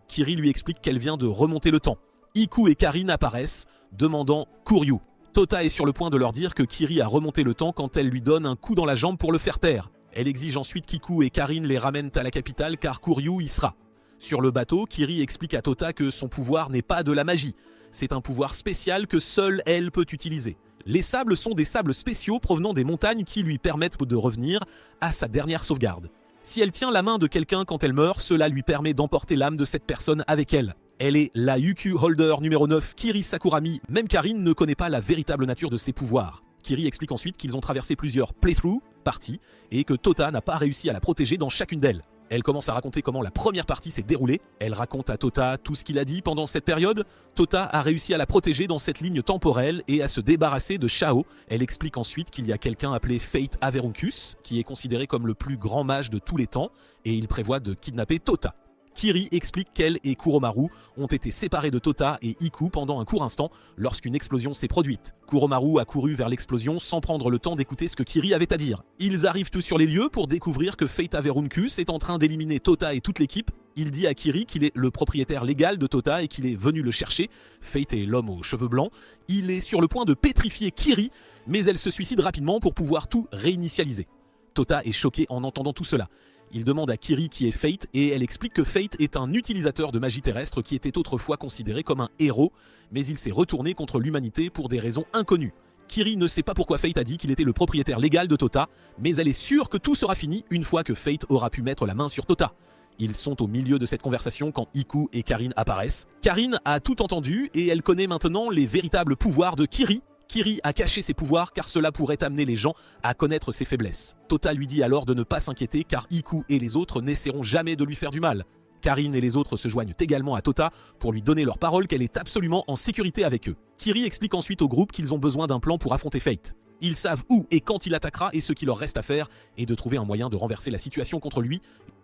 Kiri lui explique qu'elle vient de remonter le temps. Iku et Karine apparaissent, demandant Kuryu. Tota est sur le point de leur dire que Kiri a remonté le temps quand elle lui donne un coup dans la jambe pour le faire taire. Elle exige ensuite qu'Iku et Karine les ramènent à la capitale car Kuryu y sera. Sur le bateau, Kiri explique à Tota que son pouvoir n'est pas de la magie. C'est un pouvoir spécial que seule elle peut utiliser. Les sables sont des sables spéciaux provenant des montagnes qui lui permettent de revenir à sa dernière sauvegarde. Si elle tient la main de quelqu'un quand elle meurt, cela lui permet d'emporter l'âme de cette personne avec elle. Elle est la UQ Holder numéro 9, Kiri Sakurami. Même Karine ne connaît pas la véritable nature de ses pouvoirs. Kiri explique ensuite qu'ils ont traversé plusieurs playthroughs, parties, et que Tota n'a pas réussi à la protéger dans chacune d'elles. Elle commence à raconter comment la première partie s'est déroulée. Elle raconte à Tota tout ce qu'il a dit pendant cette période. Tota a réussi à la protéger dans cette ligne temporelle et à se débarrasser de Shao. Elle explique ensuite qu'il y a quelqu'un appelé Fate Averunkus, qui est considéré comme le plus grand mage de tous les temps, et il prévoit de kidnapper Tota. Kiri explique qu'elle et Kuromaru ont été séparés de Tota et Iku pendant un court instant lorsqu'une explosion s'est produite. Kuromaru a couru vers l'explosion sans prendre le temps d'écouter ce que Kiri avait à dire. Ils arrivent tous sur les lieux pour découvrir que Fate Averunkus est en train d'éliminer Tota et toute l'équipe. Il dit à Kiri qu'il est le propriétaire légal de Tota et qu'il est venu le chercher. Fate est l'homme aux cheveux blancs. Il est sur le point de pétrifier Kiri, mais elle se suicide rapidement pour pouvoir tout réinitialiser. Tota est choquée en entendant tout cela. Il demande à Kiri qui est Fate et elle explique que Fate est un utilisateur de magie terrestre qui était autrefois considéré comme un héros, mais il s'est retourné contre l'humanité pour des raisons inconnues. Kiri ne sait pas pourquoi Fate a dit qu'il était le propriétaire légal de Tota, mais elle est sûre que tout sera fini une fois que Fate aura pu mettre la main sur Tota. Ils sont au milieu de cette conversation quand Iku et Karine apparaissent. Karine a tout entendu et elle connaît maintenant les véritables pouvoirs de Kiri. Kiri a caché ses pouvoirs car cela pourrait amener les gens à connaître ses faiblesses. Tota lui dit alors de ne pas s'inquiéter car Iku et les autres n'essaieront jamais de lui faire du mal. Karine et les autres se joignent également à Tota pour lui donner leur parole qu'elle est absolument en sécurité avec eux. Kiri explique ensuite au groupe qu'ils ont besoin d'un plan pour affronter Fate. Ils savent où et quand il attaquera et ce qu'il leur reste à faire est de trouver un moyen de renverser la situation contre lui.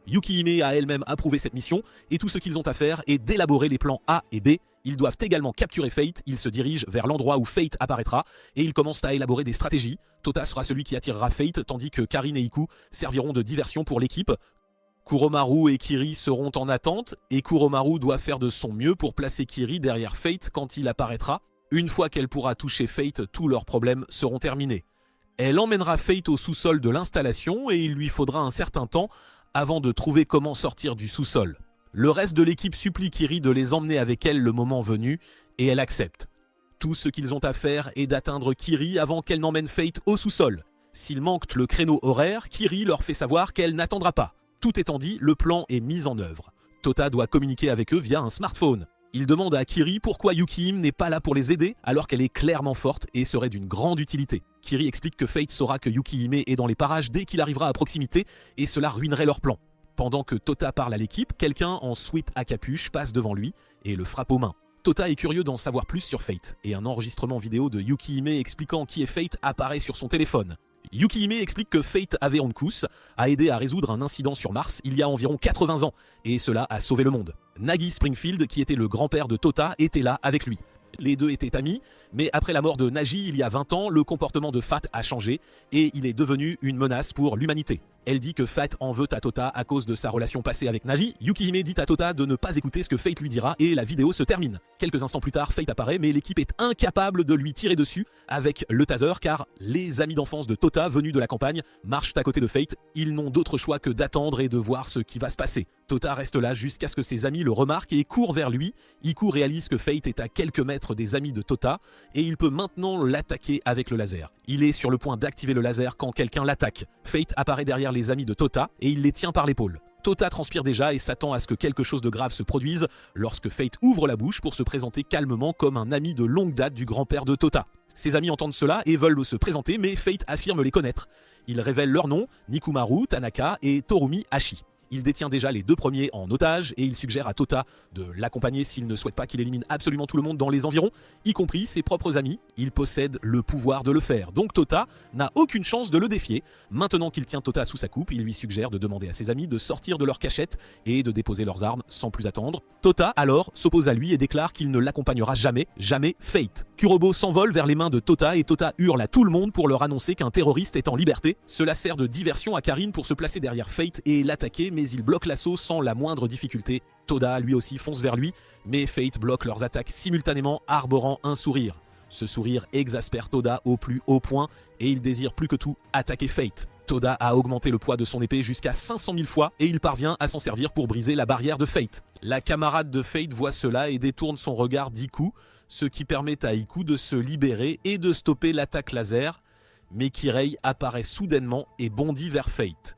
Yukihime a elle-même approuvé cette mission et tout ce qu'ils ont à faire est d'élaborer les plans A et B. Ils doivent également capturer Fate, ils se dirigent vers l'endroit où Fate apparaîtra et ils commencent à élaborer des stratégies. Tota sera celui qui attirera Fate tandis que Karine et Iku serviront de diversion pour l'équipe. Kuromaru et Kiri seront en attente et Kuromaru doit faire de son mieux pour placer Kiri derrière Fate quand il apparaîtra. Une fois qu'elle pourra toucher Fate, tous leurs problèmes seront terminés. Elle emmènera Fate au sous-sol de l'installation et il lui faudra un certain temps avant de trouver comment sortir du sous-sol. Le reste de l'équipe supplie Kiri de les emmener avec elle le moment venu et elle accepte. Tout ce qu'ils ont à faire est d'atteindre Kiri avant qu'elle n'emmène Fate au sous-sol. S'il manque le créneau horaire, Kiri leur fait savoir qu'elle n'attendra pas. Tout étant dit, le plan est mis en œuvre. Tota doit communiquer avec eux via un smartphone. Il demande à Kiri pourquoi Yukihime n'est pas là pour les aider alors qu'elle est clairement forte et serait d'une grande utilité. Kiri explique que Fate saura que Yukihime est dans les parages dès qu'il arrivera à proximité et cela ruinerait leur plan. Pendant que Tota parle à l'équipe, quelqu'un en sweat à capuche passe devant lui et le frappe aux mains. Tota est curieux d'en savoir plus sur Fate et un enregistrement vidéo de Yukihime expliquant qui est Fate apparaît sur son téléphone. Yukihime explique que Fate Averunkus a aidé à résoudre un incident sur Mars il y a environ 80 ans, et cela a sauvé le monde. Nagi Springfield, qui était le grand-père de Tota, était là avec lui. Les deux étaient amis, mais après la mort de Nagi il y a 20 ans, le comportement de Fate a changé, et il est devenu une menace pour l'humanité. Elle dit que Fate en veut à Tota à cause de sa relation passée avec Nagi. Yukihime dit à Tota de ne pas écouter ce que Fate lui dira et la vidéo se termine. Quelques instants plus tard, Fate apparaît mais l'équipe est incapable de lui tirer dessus avec le taser car les amis d'enfance de Tota venus de la campagne marchent à côté de Fate. Ils n'ont d'autre choix que d'attendre et de voir ce qui va se passer. Tota reste là jusqu'à ce que ses amis le remarquent et court vers lui. Iku réalise que Fate est à quelques mètres des amis de Tota et il peut maintenant l'attaquer avec le laser. Il est sur le point d'activer le laser quand quelqu'un l'attaque. Fate apparaît derrière les amis de Tota et il les tient par l'épaule. Tota transpire déjà et s'attend à ce que quelque chose de grave se produise lorsque Fate ouvre la bouche pour se présenter calmement comme un ami de longue date du grand-père de Tota. Ses amis entendent cela et veulent se présenter mais Fate affirme les connaître. Il révèle leurs noms, Nikumaru, Tanaka et Torumi Hashi. Il détient déjà les 2 premiers en otage et il suggère à Tota de l'accompagner s'il ne souhaite pas qu'il élimine absolument tout le monde dans les environs, y compris ses propres amis. Il possède le pouvoir de le faire, donc Tota n'a aucune chance de le défier. Maintenant qu'il tient Tota sous sa coupe, il lui suggère de demander à ses amis de sortir de leur cachette et de déposer leurs armes sans plus attendre. Tota alors s'oppose à lui et déclare qu'il ne l'accompagnera jamais Fate. Kurobo s'envole vers les mains de Tota et Tota hurle à tout le monde pour leur annoncer qu'un terroriste est en liberté. Cela sert de diversion à Karin pour se placer derrière Fate et l'attaquer, mais il bloque l'assaut sans la moindre difficulté. Toda lui aussi fonce vers lui, mais Fate bloque leurs attaques simultanément, arborant un sourire. Ce sourire exaspère Toda au plus haut point et il désire plus que tout attaquer Fate. Toda a augmenté le poids de son épée jusqu'à 500 000 fois et il parvient à s'en servir pour briser la barrière de Fate. La camarade de Fate voit cela et détourne son regard d'Iku, ce qui permet à Iku de se libérer et de stopper l'attaque laser, mais Kirei apparaît soudainement et bondit vers Fate.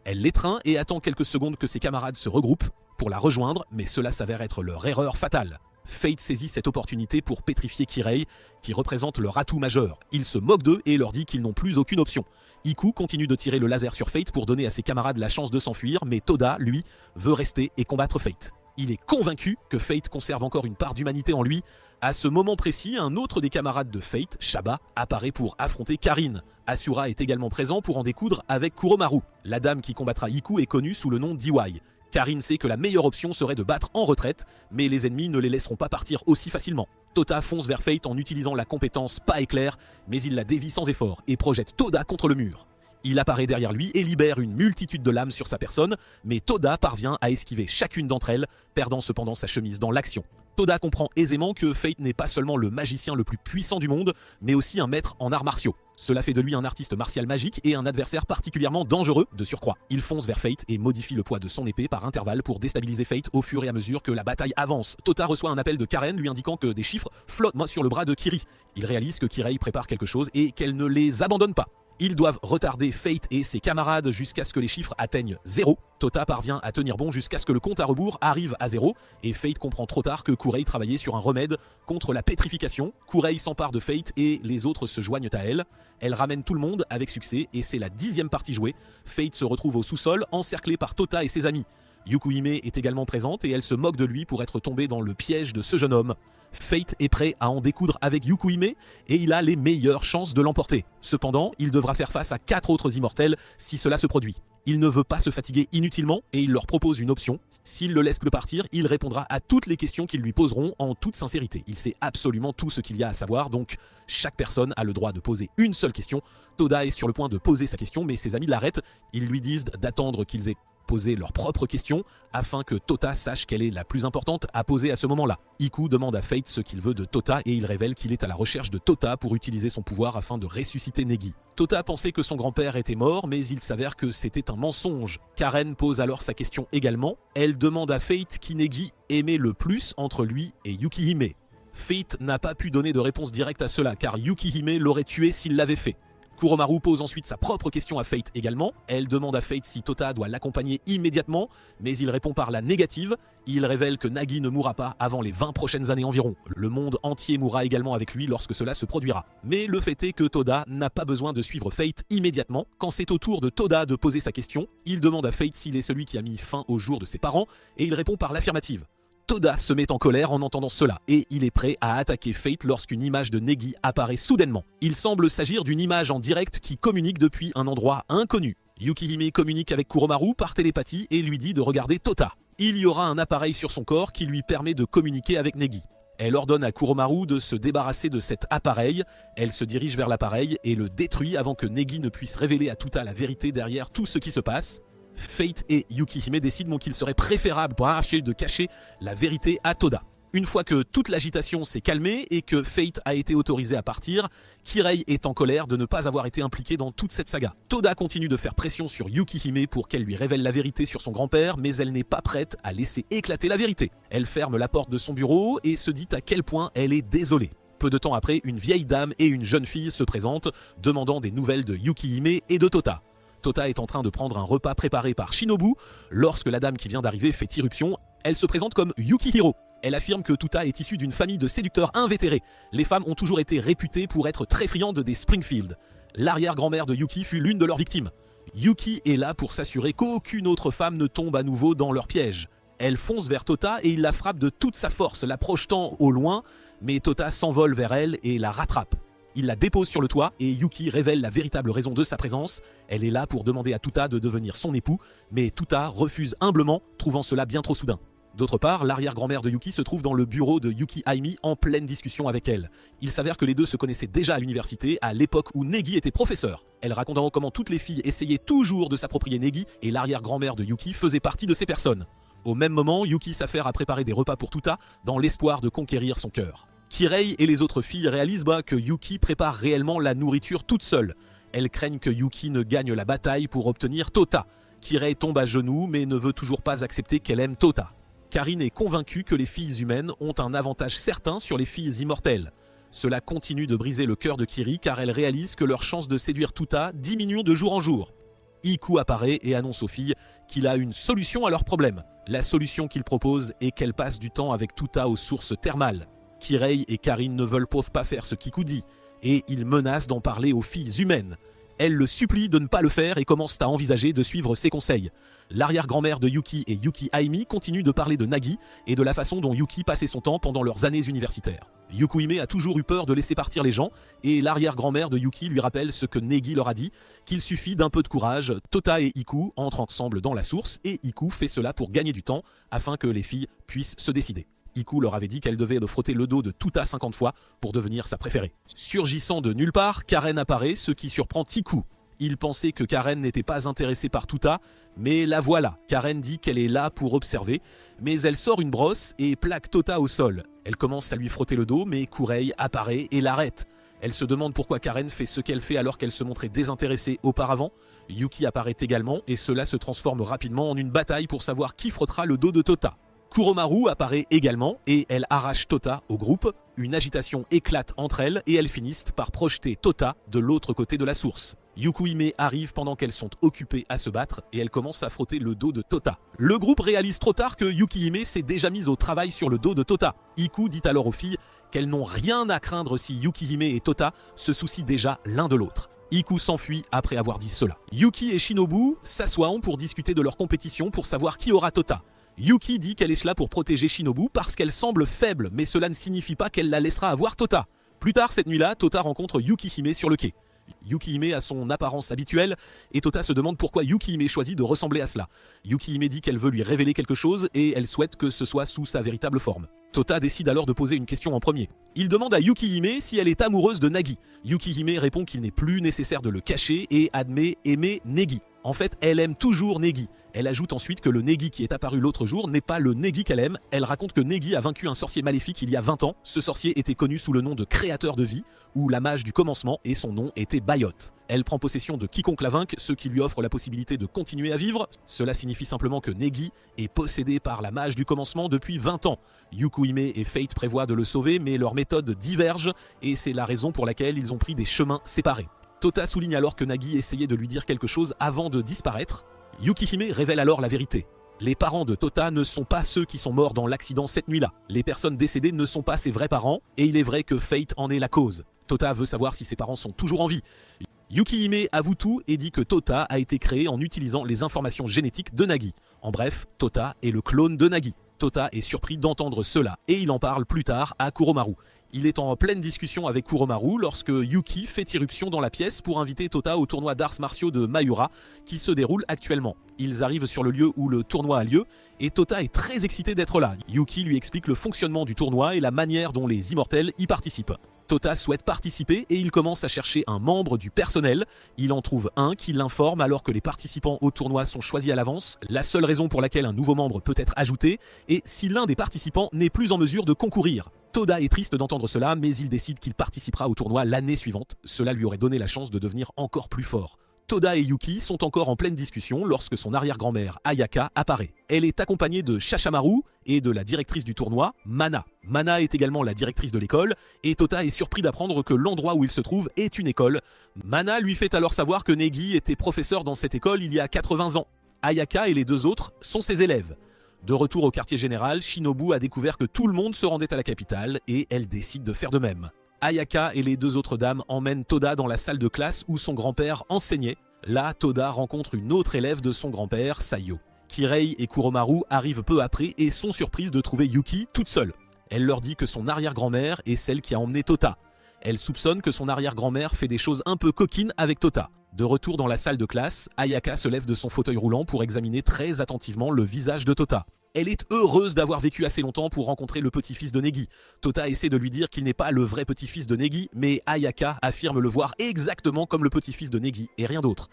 Elle l'étreint et attend quelques secondes que ses camarades se regroupent pour la rejoindre, mais cela s'avère être leur erreur fatale. Fate saisit cette opportunité pour pétrifier Kirei, qui représente leur atout majeur. Il se moque d'eux et leur dit qu'ils n'ont plus aucune option. Iku continue de tirer le laser sur Fate pour donner à ses camarades la chance de s'enfuir, mais Toda, lui, veut rester et combattre Fate. Il est convaincu que Fate conserve encore une part d'humanité en lui. À ce moment précis, un autre des camarades de Fate, Shaba, apparaît pour affronter Karin. Asura est également présent pour en découdre avec Kuromaru. La dame qui combattra Iku est connue sous le nom d'Iwai. Karin sait que la meilleure option serait de battre en retraite, mais les ennemis ne les laisseront pas partir aussi facilement. Tota fonce vers Fate en utilisant la compétence pas éclair, mais il la dévie sans effort et projette Toda contre le mur. Il apparaît derrière lui et libère une multitude de lames sur sa personne, mais Toda parvient à esquiver chacune d'entre elles, perdant cependant sa chemise dans l'action. Toda comprend aisément que Fate n'est pas seulement le magicien le plus puissant du monde, mais aussi un maître en arts martiaux. Cela fait de lui un artiste martial magique et un adversaire particulièrement dangereux de surcroît. Il fonce vers Fate et modifie le poids de son épée par intervalle pour déstabiliser Fate au fur et à mesure que la bataille avance. Tota reçoit un appel de Karen lui indiquant que des chiffres flottent sur le bras de Kiri. Il réalise que Kirei prépare quelque chose et qu'elle ne les abandonne pas. Ils doivent retarder Fate et ses camarades jusqu'à ce que les chiffres atteignent 0. Tota parvient à tenir bon jusqu'à ce que le compte à rebours arrive à 0 et Fate comprend trop tard que Kurei travaillait sur un remède contre la pétrification. Kurei s'empare de Fate et les autres se joignent à elle. Elle ramène tout le monde avec succès et c'est la 10e partie jouée. Fate se retrouve au sous-sol encerclé par Tota et ses amis. Yukuhime est également présente et elle se moque de lui pour être tombée dans le piège de ce jeune homme. Fate est prêt à en découdre avec Yukuhime et il a les meilleures chances de l'emporter. Cependant, il devra faire face à 4 autres immortels si cela se produit. Il ne veut pas se fatiguer inutilement et il leur propose une option. S'il le laisse partir, il répondra à toutes les questions qu'ils lui poseront en toute sincérité. Il sait absolument tout ce qu'il y a à savoir, donc chaque personne a le droit de poser une seule question. Toda est sur le point de poser sa question, mais ses amis l'arrêtent. Ils lui disent d'attendre qu'ils aient poser leurs propres questions afin que Tota sache quelle est la plus importante à poser à ce moment-là. Iku demande à Fate ce qu'il veut de Tota et il révèle qu'il est à la recherche de Tota pour utiliser son pouvoir afin de ressusciter Negi. Tota pensait que son grand-père était mort, mais il s'avère que c'était un mensonge. Karen pose alors sa question également. Elle demande à Fate qui Negi aimait le plus entre lui et Yukihime. Fate n'a pas pu donner de réponse directe à cela car Yukihime l'aurait tué s'il l'avait fait. Kuromaru pose ensuite sa propre question à Fate également. Elle demande à Fate si Tota doit l'accompagner immédiatement, mais il répond par la négative. Il révèle que Nagi ne mourra pas avant les 20 prochaines années environ. Le monde entier mourra également avec lui lorsque cela se produira. Mais le fait est que Toda n'a pas besoin de suivre Fate immédiatement. Quand c'est au tour de Toda de poser sa question, il demande à Fate s'il est celui qui a mis fin au jour de ses parents, et il répond par l'affirmative. Toda se met en colère en entendant cela et il est prêt à attaquer Fate lorsqu'une image de Negi apparaît soudainement. Il semble s'agir d'une image en direct qui communique depuis un endroit inconnu. Yukihime communique avec Kuromaru par télépathie et lui dit de regarder Tota. Il y aura un appareil sur son corps qui lui permet de communiquer avec Negi. Elle ordonne à Kuromaru de se débarrasser de cet appareil. Elle se dirige vers l'appareil et le détruit avant que Negi ne puisse révéler à Tota la vérité derrière tout ce qui se passe. Fate et Yukihime décident qu'il serait préférable pour Arachil de cacher la vérité à Toda. Une fois que toute l'agitation s'est calmée et que Fate a été autorisé à partir, Kirei est en colère de ne pas avoir été impliqué dans toute cette saga. Toda continue de faire pression sur Yukihime pour qu'elle lui révèle la vérité sur son grand-père, mais elle n'est pas prête à laisser éclater la vérité. Elle ferme la porte de son bureau et se dit à quel point elle est désolée. Peu de temps après, une vieille dame et une jeune fille se présentent, demandant des nouvelles de Yukihime et de Tota. Tota est en train de prendre un repas préparé par Shinobu. Lorsque la dame qui vient d'arriver fait irruption, elle se présente comme Yukihiro. Elle affirme que Tota est issue d'une famille de séducteurs invétérés. Les femmes ont toujours été réputées pour être très friandes des Springfield. L'arrière-grand-mère de Yuki fut l'une de leurs victimes. Yuki est là pour s'assurer qu'aucune autre femme ne tombe à nouveau dans leur piège. Elle fonce vers Tota et il la frappe de toute sa force, la projetant au loin, mais Tota s'envole vers elle et la rattrape. Il la dépose sur le toit et Yuki révèle la véritable raison de sa présence. Elle est là pour demander à Tota de devenir son époux, mais Tota refuse humblement, trouvant cela bien trop soudain. D'autre part, l'arrière-grand-mère de Yuki se trouve dans le bureau de Yuki Aimi en pleine discussion avec elle. Il s'avère que les deux se connaissaient déjà à l'université, à l'époque où Negi était professeur. Elle raconte alors comment toutes les filles essayaient toujours de s'approprier Negi et l'arrière-grand-mère de Yuki faisait partie de ces personnes. Au même moment, Yuki s'affaire à préparer des repas pour Tota dans l'espoir de conquérir son cœur. Kirei et les autres filles réalisent que Yuki prépare réellement la nourriture toute seule. Elles craignent que Yuki ne gagne la bataille pour obtenir Tota. Kirei tombe à genoux mais ne veut toujours pas accepter qu'elle aime Tota. Karine est convaincue que les filles humaines ont un avantage certain sur les filles immortelles. Cela continue de briser le cœur de Kiri car elle réalise que leurs chances de séduire Tota diminuent de jour en jour. Iku apparaît et annonce aux filles qu'il a une solution à leurs problèmes. La solution qu'il propose est qu'elle passe du temps avec Tota aux sources thermales. Kirei et Karine ne veulent pas faire ce qu'Iku dit, et ils menacent d'en parler aux filles humaines. Elles le supplient de ne pas le faire et commencent à envisager de suivre ses conseils. L'arrière-grand-mère de Yuki et Yuki Aimi continuent de parler de Nagi et de la façon dont Yuki passait son temps pendant leurs années universitaires. Yukuhime a toujours eu peur de laisser partir les gens et l'arrière-grand-mère de Yuki lui rappelle ce que Negi leur a dit, qu'il suffit d'un peu de courage. Tota et Iku entrent ensemble dans la source et Iku fait cela pour gagner du temps afin que les filles puissent se décider. Iku leur avait dit qu'elle devait le frotter le dos de Tota 50 fois pour devenir sa préférée. Surgissant de nulle part, Karen apparaît, ce qui surprend Iku. Il pensait que Karen n'était pas intéressée par Tota, mais la voilà. Karen dit qu'elle est là pour observer, mais elle sort une brosse et plaque Tota au sol. Elle commence à lui frotter le dos, mais Kurei apparaît et l'arrête. Elle se demande pourquoi Karen fait ce qu'elle fait alors qu'elle se montrait désintéressée auparavant. Yuki apparaît également et cela se transforme rapidement en une bataille pour savoir qui frottera le dos de Tota. Kuromaru apparaît également et elle arrache Tota au groupe. Une agitation éclate entre elles et elles finissent par projeter Tota de l'autre côté de la source. Yukuhime arrive pendant qu'elles sont occupées à se battre et elle commence à frotter le dos de Tota. Le groupe réalise trop tard que Yukihime s'est déjà mise au travail sur le dos de Tota. Iku dit alors aux filles qu'elles n'ont rien à craindre si Yukihime et Tota se soucient déjà l'un de l'autre. Iku s'enfuit après avoir dit cela. Yuki et Shinobu s'assoient pour discuter de leur compétition pour savoir qui aura Tota. Yuki dit qu'elle est là pour protéger Shinobu parce qu'elle semble faible, mais cela ne signifie pas qu'elle la laissera avoir Tota. Plus tard cette nuit-là, Tota rencontre Yukihime sur le quai. Yukihime a son apparence habituelle et Tota se demande pourquoi Yukihime choisit de ressembler à cela. Yukihime dit qu'elle veut lui révéler quelque chose et elle souhaite que ce soit sous sa véritable forme. Tota décide alors de poser une question en premier. Il demande à Yukihime si elle est amoureuse de Nagi. Yukihime répond qu'il n'est plus nécessaire de le cacher et admet aimer Negi. En fait, elle aime toujours Negi. Elle ajoute ensuite que le Negi qui est apparu l'autre jour n'est pas le Negi qu'elle aime. Elle raconte que Negi a vaincu un sorcier maléfique il y a 20 ans. Ce sorcier était connu sous le nom de créateur de vie, ou la mage du commencement, et son nom était Bayot. Elle prend possession de quiconque la vainque, ce qui lui offre la possibilité de continuer à vivre. Cela signifie simplement que Negi est possédé par la mage du commencement depuis 20 ans. Yukuhime et Fate prévoient de le sauver, mais leurs méthodes divergent, et c'est la raison pour laquelle ils ont pris des chemins séparés. Tota souligne alors que Nagi essayait de lui dire quelque chose avant de disparaître. Yukihime révèle alors la vérité. Les parents de Tota ne sont pas ceux qui sont morts dans l'accident cette nuit-là. Les personnes décédées ne sont pas ses vrais parents, et il est vrai que Fate en est la cause. Tota veut savoir si ses parents sont toujours en vie. Yukihime avoue tout et dit que Tota a été créé en utilisant les informations génétiques de Nagi. En bref, Tota est le clone de Nagi. Tota est surpris d'entendre cela, et il en parle plus tard à Kuromaru. Il est en pleine discussion avec Kuromaru lorsque Yuki fait irruption dans la pièce pour inviter Tota au tournoi d'arts martiaux de Mayura qui se déroule actuellement. Ils arrivent sur le lieu où le tournoi a lieu et Tota est très excité d'être là. Yuki lui explique le fonctionnement du tournoi et la manière dont les immortels y participent. Tota souhaite participer et il commence à chercher un membre du personnel. Il en trouve un qui l'informe alors que les participants au tournoi sont choisis à l'avance, la seule raison pour laquelle un nouveau membre peut être ajouté est si l'un des participants n'est plus en mesure de concourir. Toda est triste d'entendre cela, mais il décide qu'il participera au tournoi l'année suivante. Cela lui aurait donné la chance de devenir encore plus fort. Toda et Yuki sont encore en pleine discussion lorsque son arrière-grand-mère Ayaka apparaît. Elle est accompagnée de Shashamaru et de la directrice du tournoi, Mana. Mana est également la directrice de l'école et Tota est surpris d'apprendre que l'endroit où il se trouve est une école. Mana lui fait alors savoir que Negi était professeur dans cette école il y a 80 ans. Ayaka et les deux autres sont ses élèves. De retour au quartier général, Shinobu a découvert que tout le monde se rendait à la capitale et elle décide de faire de même. Ayaka et les deux autres dames emmènent Toda dans la salle de classe où son grand-père enseignait. Là, Toda rencontre une autre élève de son grand-père, Sayo. Kirei et Kuromaru arrivent peu après et sont surprises de trouver Yuki toute seule. Elle leur dit que son arrière-grand-mère est celle qui a emmené Tota. Elle soupçonne que son arrière-grand-mère fait des choses un peu coquines avec Tota. De retour dans la salle de classe, Ayaka se lève de son fauteuil roulant pour examiner très attentivement le visage de Tota. Elle est heureuse d'avoir vécu assez longtemps pour rencontrer le petit-fils de Negi. Tota essaie de lui dire qu'il n'est pas le vrai petit-fils de Negi, mais Ayaka affirme le voir exactement comme le petit-fils de Negi et rien d'autre.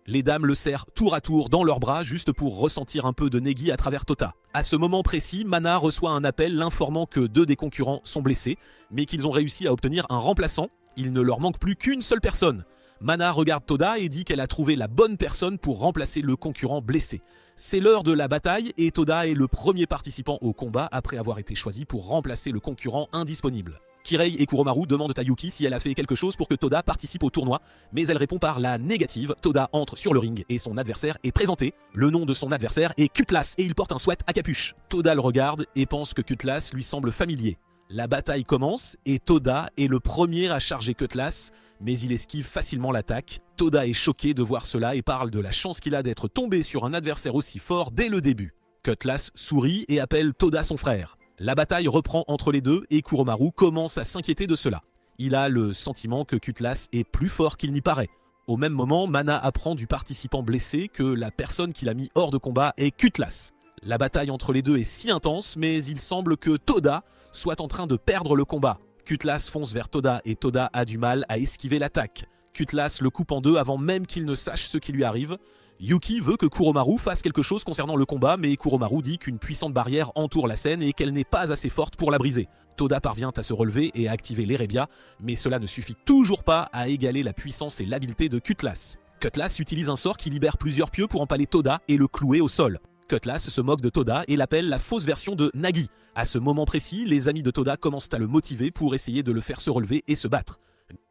Les dames le serrent tour à tour dans leurs bras juste pour ressentir un peu de Negi à travers Tota. À ce moment précis, Mana reçoit un appel l'informant que 2 des concurrents sont blessés, mais qu'ils ont réussi à obtenir un remplaçant. Il ne leur manque plus qu'une seule personne. Mana regarde Toda et dit qu'elle a trouvé la bonne personne pour remplacer le concurrent blessé. C'est l'heure de la bataille et Toda est le premier participant au combat après avoir été choisi pour remplacer le concurrent indisponible. Kirei et Kuromaru demandent à Yuki si elle a fait quelque chose pour que Toda participe au tournoi, mais elle répond par la négative. Toda entre sur le ring et son adversaire est présenté. Le nom de son adversaire est Cutlass et il porte un sweat à capuche. Toda le regarde et pense que Cutlass lui semble familier. La bataille commence et Toda est le premier à charger Cutlass, mais il esquive facilement l'attaque. Toda est choqué de voir cela et parle de la chance qu'il a d'être tombé sur un adversaire aussi fort dès le début. Cutlass sourit et appelle Toda son frère. La bataille reprend entre les deux et Kuromaru commence à s'inquiéter de cela. Il a le sentiment que Cutlass est plus fort qu'il n'y paraît. Au même moment, Mana apprend du participant blessé que la personne qu'il a mis hors de combat est Cutlass. La bataille entre les deux est si intense, mais il semble que Toda soit en train de perdre le combat. Cutlass fonce vers Toda et Toda a du mal à esquiver l'attaque. Cutlass le coupe en deux avant même qu'il ne sache ce qui lui arrive. Yuki veut que Kuromaru fasse quelque chose concernant le combat, mais Kuromaru dit qu'une puissante barrière entoure la scène et qu'elle n'est pas assez forte pour la briser. Toda parvient à se relever et à activer l'Erebia, mais cela ne suffit toujours pas à égaler la puissance et l'habileté de Cutlass. Cutlass utilise un sort qui libère plusieurs pieux pour empaler Toda et le clouer au sol. Cutlass se moque de Toda et l'appelle la fausse version de Nagi. À ce moment précis, les amis de Toda commencent à le motiver pour essayer de le faire se relever et se battre.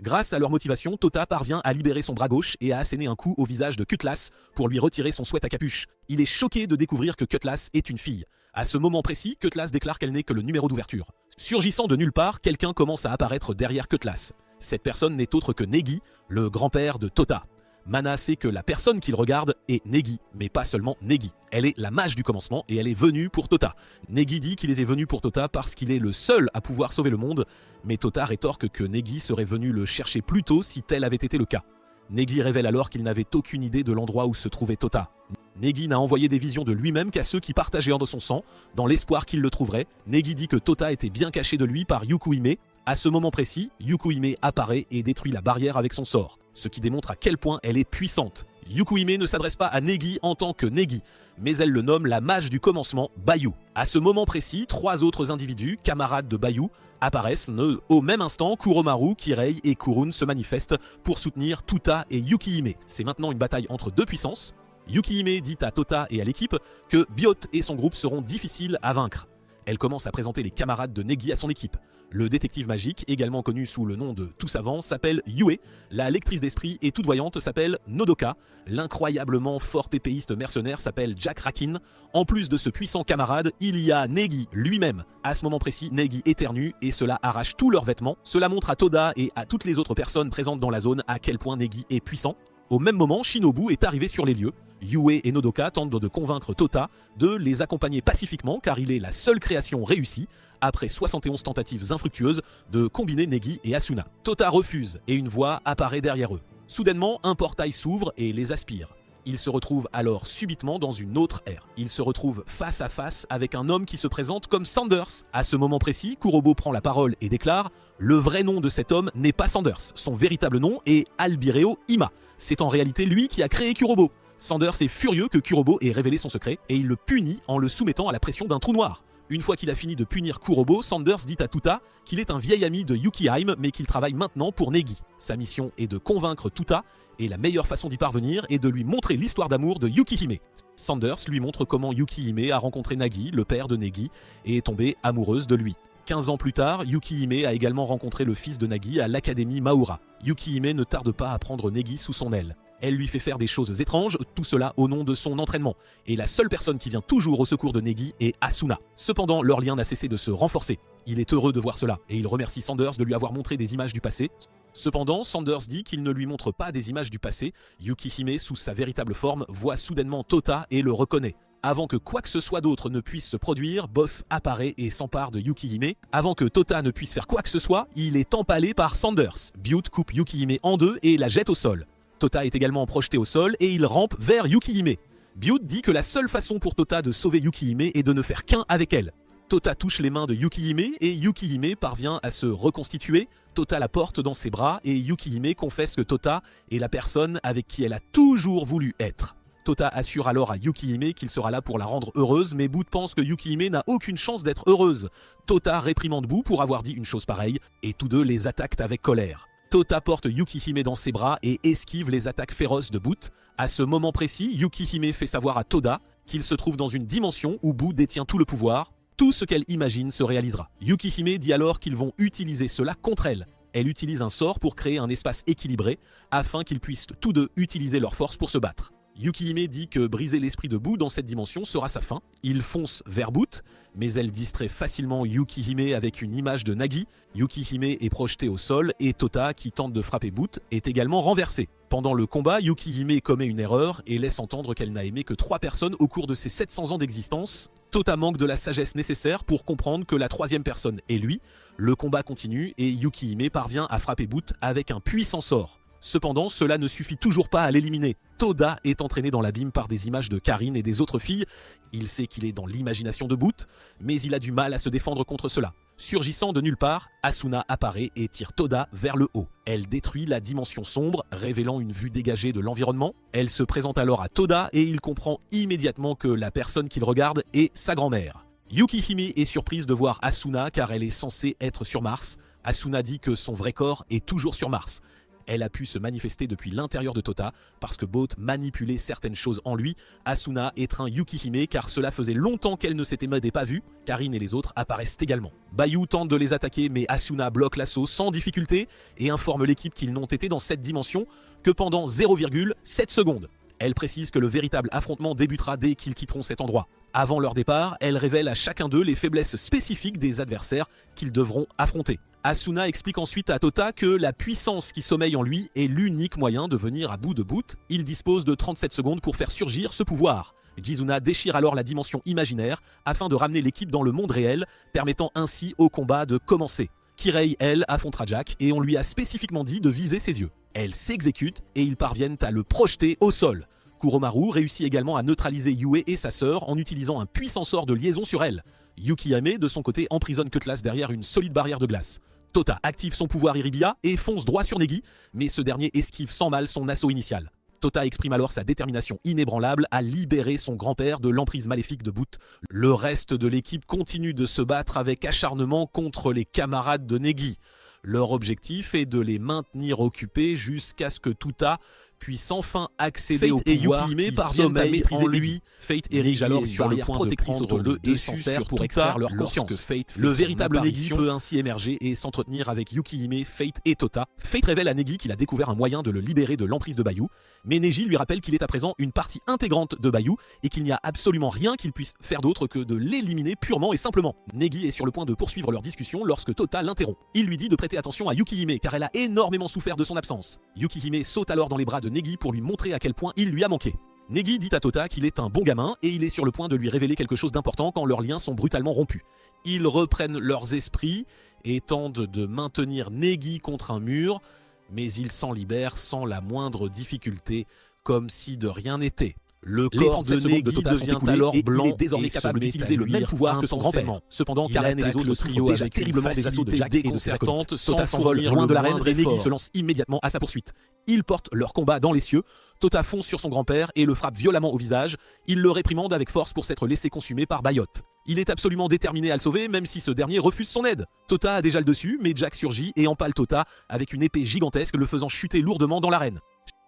Grâce à leur motivation, Toda parvient à libérer son bras gauche et à asséner un coup au visage de Cutlass pour lui retirer son sweat à capuche. Il est choqué de découvrir que Cutlass est une fille. À ce moment précis, Cutlass déclare qu'elle n'est que le numéro d'ouverture. Surgissant de nulle part, quelqu'un commence à apparaître derrière Cutlass. Cette personne n'est autre que Negi, le grand-père de Tota. Mana sait que la personne qu'il regarde est Negi, mais pas seulement Negi. Elle est la mage du commencement et elle est venue pour Tota. Negi dit qu'il est venu pour Tota parce qu'il est le seul à pouvoir sauver le monde, mais Tota rétorque que Negi serait venu le chercher plus tôt si tel avait été le cas. Negi révèle alors qu'il n'avait aucune idée de l'endroit où se trouvait Tota. Negi n'a envoyé des visions de lui-même qu'à ceux qui partageaient de son sang, dans l'espoir qu'il le trouverait. Negi dit que Tota était bien caché de lui par Yukuhime. À ce moment précis, Yukuhime apparaît et détruit la barrière avec son sort, ce qui démontre à quel point elle est puissante. Yukuhime ne s'adresse pas à Negi en tant que Negi, mais elle le nomme la mage du commencement, Bayu. À ce moment précis, 3 autres individus, camarades de Bayu, apparaissent. Au même instant, Kuromaru, Kirei et Kurun se manifestent pour soutenir Tota et Yukihime. C'est maintenant une bataille entre 2 puissances. Yukihime dit à Tota et à l'équipe que Biot et son groupe seront difficiles à vaincre. Elle commence à présenter les camarades de Negi à son équipe. Le détective magique, également connu sous le nom de Tout Savant, s'appelle Yue. La lectrice d'esprit et toute voyante s'appelle Nodoka. L'incroyablement fort épéiste mercenaire s'appelle Jack Rakin. En plus de ce puissant camarade, il y a Negi lui-même. À ce moment précis, Negi éternue et cela arrache tous leurs vêtements. Cela montre à Toda et à toutes les autres personnes présentes dans la zone à quel point Negi est puissant. Au même moment, Shinobu est arrivé sur les lieux. Yue et Nodoka tentent de convaincre Tota de les accompagner pacifiquement car il est la seule création réussie, après 71 tentatives infructueuses, de combiner Negi et Asuna. Tota refuse et une voix apparaît derrière eux. Soudainement, un portail s'ouvre et les aspire. Ils se retrouvent alors subitement dans une autre ère. Ils se retrouvent face à face avec un homme qui se présente comme Sanders. À ce moment précis, Kurobo prend la parole et déclare « Le vrai nom de cet homme n'est pas Sanders. Son véritable nom est Albireo Ima. C'est en réalité lui qui a créé Kurobo. » Sanders est furieux que Kurobo ait révélé son secret et il le punit en le soumettant à la pression d'un trou noir. Une fois qu'il a fini de punir Kurobo, Sanders dit à Tota qu'il est un vieil ami de Yukihime mais qu'il travaille maintenant pour Negi. Sa mission est de convaincre Tota et la meilleure façon d'y parvenir est de lui montrer l'histoire d'amour de Yukihime. Sanders lui montre comment Yukihime a rencontré Nagi, le père de Negi, et est tombée amoureuse de lui. 15 ans plus tard, Yukihime a également rencontré le fils de Nagi à l'académie Maura. Yukihime ne tarde pas à prendre Negi sous son aile. Elle lui fait faire des choses étranges, tout cela au nom de son entraînement. Et la seule personne qui vient toujours au secours de Negi est Asuna. Cependant, leur lien n'a cessé de se renforcer. Il est heureux de voir cela, et il remercie Sanders de lui avoir montré des images du passé. Cependant, Sanders dit qu'il ne lui montre pas des images du passé. Yukihime, sous sa véritable forme, voit soudainement Tota et le reconnaît. Avant que quoi que ce soit d'autre ne puisse se produire, Boff apparaît et s'empare de Yukihime. Avant que Tota ne puisse faire quoi que ce soit, il est empalé par Sanders. Butte coupe Yukihime en deux et la jette au sol. Tota est également projeté au sol et il rampe vers Yukihime. Butte dit que la seule façon pour Tota de sauver Yukihime est de ne faire qu'un avec elle. Tota touche les mains de Yukihime et Yukihime parvient à se reconstituer. Tota la porte dans ses bras et Yukihime confesse que Tota est la personne avec qui elle a toujours voulu être. Tota assure alors à Yukihime qu'il sera là pour la rendre heureuse, mais Butte pense que Yukihime n'a aucune chance d'être heureuse. Tota réprimande Butte pour avoir dit une chose pareille, et tous deux les attaquent avec colère. Tota porte Yukihime dans ses bras et esquive les attaques féroces de Butte. À ce moment précis, Yukihime fait savoir à Toda qu'il se trouve dans une dimension où Butte détient tout le pouvoir. Tout ce qu'elle imagine se réalisera. Yukihime dit alors qu'ils vont utiliser cela contre elle. Elle utilise un sort pour créer un espace équilibré afin qu'ils puissent tous deux utiliser leur force pour se battre. Yukihime dit que briser l'esprit de Butte dans cette dimension sera sa fin. Il fonce vers Butte, mais elle distrait facilement Yukihime avec une image de Nagi. Yukihime est projeté au sol et Tota, qui tente de frapper Butte, est également renversé. Pendant le combat, Yukihime commet une erreur et laisse entendre qu'elle n'a aimé que 3 personnes au cours de ses 700 ans d'existence. Tota manque de la sagesse nécessaire pour comprendre que la 3e personne est lui. Le combat continue et Yukihime parvient à frapper Butte avec un puissant sort. Cependant, cela ne suffit toujours pas à l'éliminer. Toda est entraîné dans l'abîme par des images de Karin et des autres filles. Il sait qu'il est dans l'imagination de Butte, mais il a du mal à se défendre contre cela. Surgissant de nulle part, Asuna apparaît et tire Toda vers le haut. Elle détruit la dimension sombre, révélant une vue dégagée de l'environnement. Elle se présente alors à Toda et il comprend immédiatement que la personne qu'il regarde est sa grand-mère. Yukihime est surprise de voir Asuna car elle est censée être sur Mars. Asuna dit que son vrai corps est toujours sur Mars. Elle a pu se manifester depuis l'intérieur de Tota parce que Boat manipulait certaines choses en lui. Asuna étreint Yukihime car cela faisait longtemps qu'elle ne s'était pas vue. Karin et les autres apparaissent également. Bayou tente de les attaquer mais Asuna bloque l'assaut sans difficulté et informe l'équipe qu'ils n'ont été dans cette dimension que pendant 0,7 secondes. Elle précise que le véritable affrontement débutera dès qu'ils quitteront cet endroit. Avant leur départ, elle révèle à chacun d'eux les faiblesses spécifiques des adversaires qu'ils devront affronter. Asuna explique ensuite à Tota que la puissance qui sommeille en lui est l'unique moyen de venir à bout de Butte. Il dispose de 37 secondes pour faire surgir ce pouvoir. Jizuna déchire alors la dimension imaginaire afin de ramener l'équipe dans le monde réel, permettant ainsi au combat de commencer. Kirei, elle, affrontera Jack et on lui a spécifiquement dit de viser ses yeux. Elle s'exécute et ils parviennent à le projeter au sol. Kuromaru réussit également à neutraliser Yue et sa sœur en utilisant un puissant sort de liaison sur elle. Yukihime, de son côté, emprisonne Cutlass derrière une solide barrière de glace. Tota active son pouvoir Iribia et fonce droit sur Negi, mais ce dernier esquive sans mal son assaut initial. Tota exprime alors sa détermination inébranlable à libérer son grand-père de l'emprise maléfique de Butte. Le reste de l'équipe continue de se battre avec acharnement contre les camarades de Negi. Leur objectif est de les maintenir occupés jusqu'à ce que Tota puisse enfin accéder au pouvoir qui sommeille à maîtriser lui. Fate érige alors sur le point de prendre le dessus et s'en sert pour extraire leur conscience. Le véritable Negi peut ainsi émerger et s'entretenir avec Yukihime, Fate et Tota. Fate révèle à Negi qu'il a découvert un moyen de le libérer de l'emprise de Bayou, mais Neji lui rappelle qu'il est à présent une partie intégrante de Bayou et qu'il n'y a absolument rien qu'il puisse faire d'autre que de l'éliminer purement et simplement. Negi est sur le point de poursuivre leur discussion lorsque Tota l'interrompt. Il lui dit de prêter attention à Yukihime car elle a énormément souffert de son absence. Yukihime saute alors dans les bras de Negi pour lui montrer à quel point il lui a manqué. Negi dit à Tota qu'il est un bon gamin et il est sur le point de lui révéler quelque chose d'important quand leurs liens sont brutalement rompus. Ils reprennent leurs esprits et tentent de maintenir Negi contre un mur, mais ils s'en libèrent sans la moindre difficulté, comme si de rien n'était. Le corps de Negi devient alors blanc et désormais capable d'utiliser le même pouvoir que son grand-père. Cependant, Karen et les autres trio avec terriblement des assauts de Jack déconcertantes. Tota s'envole loin de l'arène et Negi se lance immédiatement à sa poursuite. Ils portent leur combat dans les cieux. Tota fonce sur son grand-père et le frappe violemment au visage. Il le réprimande avec force pour s'être laissé consumer par Bayot. Il est absolument déterminé à le sauver, même si ce dernier refuse son aide. Tota a déjà le dessus, mais Jack surgit et empale Tota avec une épée gigantesque, le faisant chuter lourdement dans l'arène.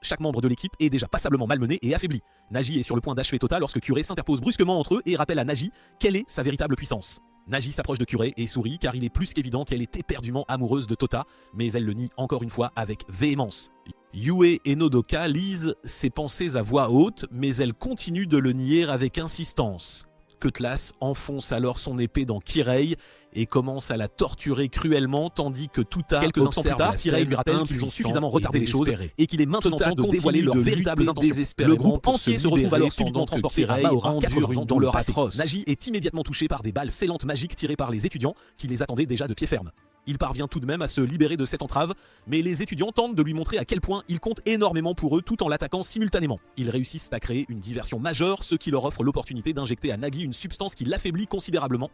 Chaque membre de l'équipe est déjà passablement malmené et affaibli. Nagi est sur le point d'achever Tota lorsque Curé s'interpose brusquement entre eux et rappelle à Nagi quelle est sa véritable puissance. Nagi s'approche de Curé et sourit car il est plus qu'évident qu'elle est éperdument amoureuse de Tota, mais elle le nie encore une fois avec véhémence. Yue et Nodoka lisent ses pensées à voix haute, mais elle continue de le nier avec insistance. Cutlass enfonce alors son épée dans Kirei et commence à la torturer cruellement, tandis que Tota, quelques instants plus tard, Kirei lui rappelle qu'ils ont suffisamment retardé les choses et qu'il est maintenant temps de dévoiler leurs véritables intentions. Le groupe entier se retrouve alors subitement transporté à Maora, 80 ans dans leur atroce. Nagi est immédiatement touché par des balles scellantes magiques tirées par les étudiants qui les attendaient déjà de pied ferme. Il parvient tout de même à se libérer de cette entrave, mais les étudiants tentent de lui montrer à quel point il compte énormément pour eux tout en l'attaquant simultanément. Ils réussissent à créer une diversion majeure, ce qui leur offre l'opportunité d'injecter à Nagi une substance qui l'affaiblit considérablement.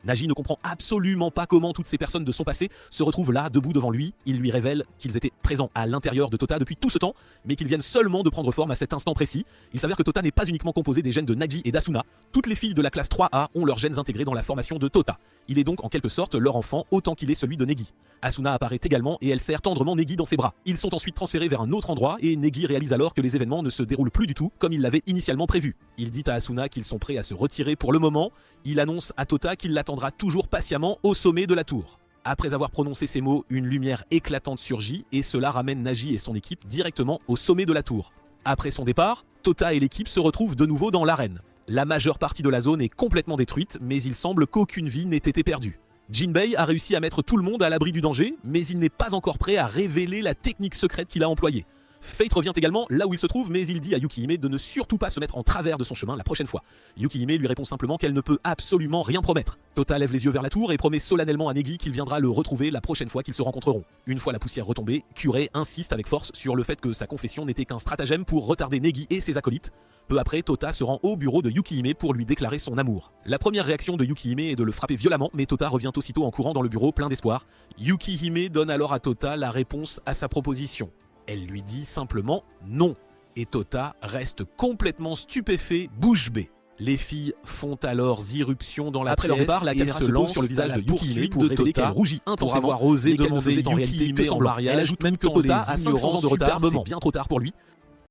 Nagi ne comprend absolument pas comment toutes ces personnes de son passé se retrouvent là, debout devant lui. Il lui révèle qu'ils étaient présents à l'intérieur de Tota depuis tout ce temps, mais qu'ils viennent seulement de prendre forme à cet instant précis. Il s'avère que Tota n'est pas uniquement composé des gènes de Nagi et d'Asuna. Toutes les filles de la classe 3A ont leurs gènes intégrés dans la formation de Tota. Il est donc en quelque sorte leur enfant autant qu'il est celui de Negi. Asuna apparaît également et elle serre tendrement Negi dans ses bras. Ils sont ensuite transférés vers un autre endroit et Negi réalise alors que les événements ne se déroulent plus du tout comme il l'avait initialement prévu. Il dit à Asuna qu'ils sont prêts à se retirer pour le moment. Il annonce à Tota qu'il l'attendra toujours patiemment au sommet de la tour. Après avoir prononcé ces mots, une lumière éclatante surgit et cela ramène Nagi et son équipe directement au sommet de la tour. Après son départ, Tota et l'équipe se retrouvent de nouveau dans l'arène. La majeure partie de la zone est complètement détruite, mais il semble qu'aucune vie n'ait été perdue. Jinbei a réussi à mettre tout le monde à l'abri du danger, mais il n'est pas encore prêt à révéler la technique secrète qu'il a employée. Fate revient également là où il se trouve, mais il dit à Yukihime de ne surtout pas se mettre en travers de son chemin la prochaine fois. Yukihime lui répond simplement qu'elle ne peut absolument rien promettre. Tota lève les yeux vers la tour et promet solennellement à Negi qu'il viendra le retrouver la prochaine fois qu'ils se rencontreront. Une fois la poussière retombée, Kurei insiste avec force sur le fait que sa confession n'était qu'un stratagème pour retarder Negi et ses acolytes. Peu après, Tota se rend au bureau de Yukihime pour lui déclarer son amour. La première réaction de Yukihime est de le frapper violemment, mais Tota revient aussitôt en courant dans le bureau plein d'espoir. Yukihime donne alors à Tota la réponse à sa proposition. Elle lui dit simplement non, et Tota reste complètement stupéfait, bouche bée. Les filles font alors irruption dans la pièce. Après leur départ, la caméra se lance sur le visage de Yukihime pour révéler qu'elle rougit intensément pour avoir osé demander Yukihime en mariage. Elle ajoute même que Tota a 500 ans de retard, c'est bien trop tard pour lui.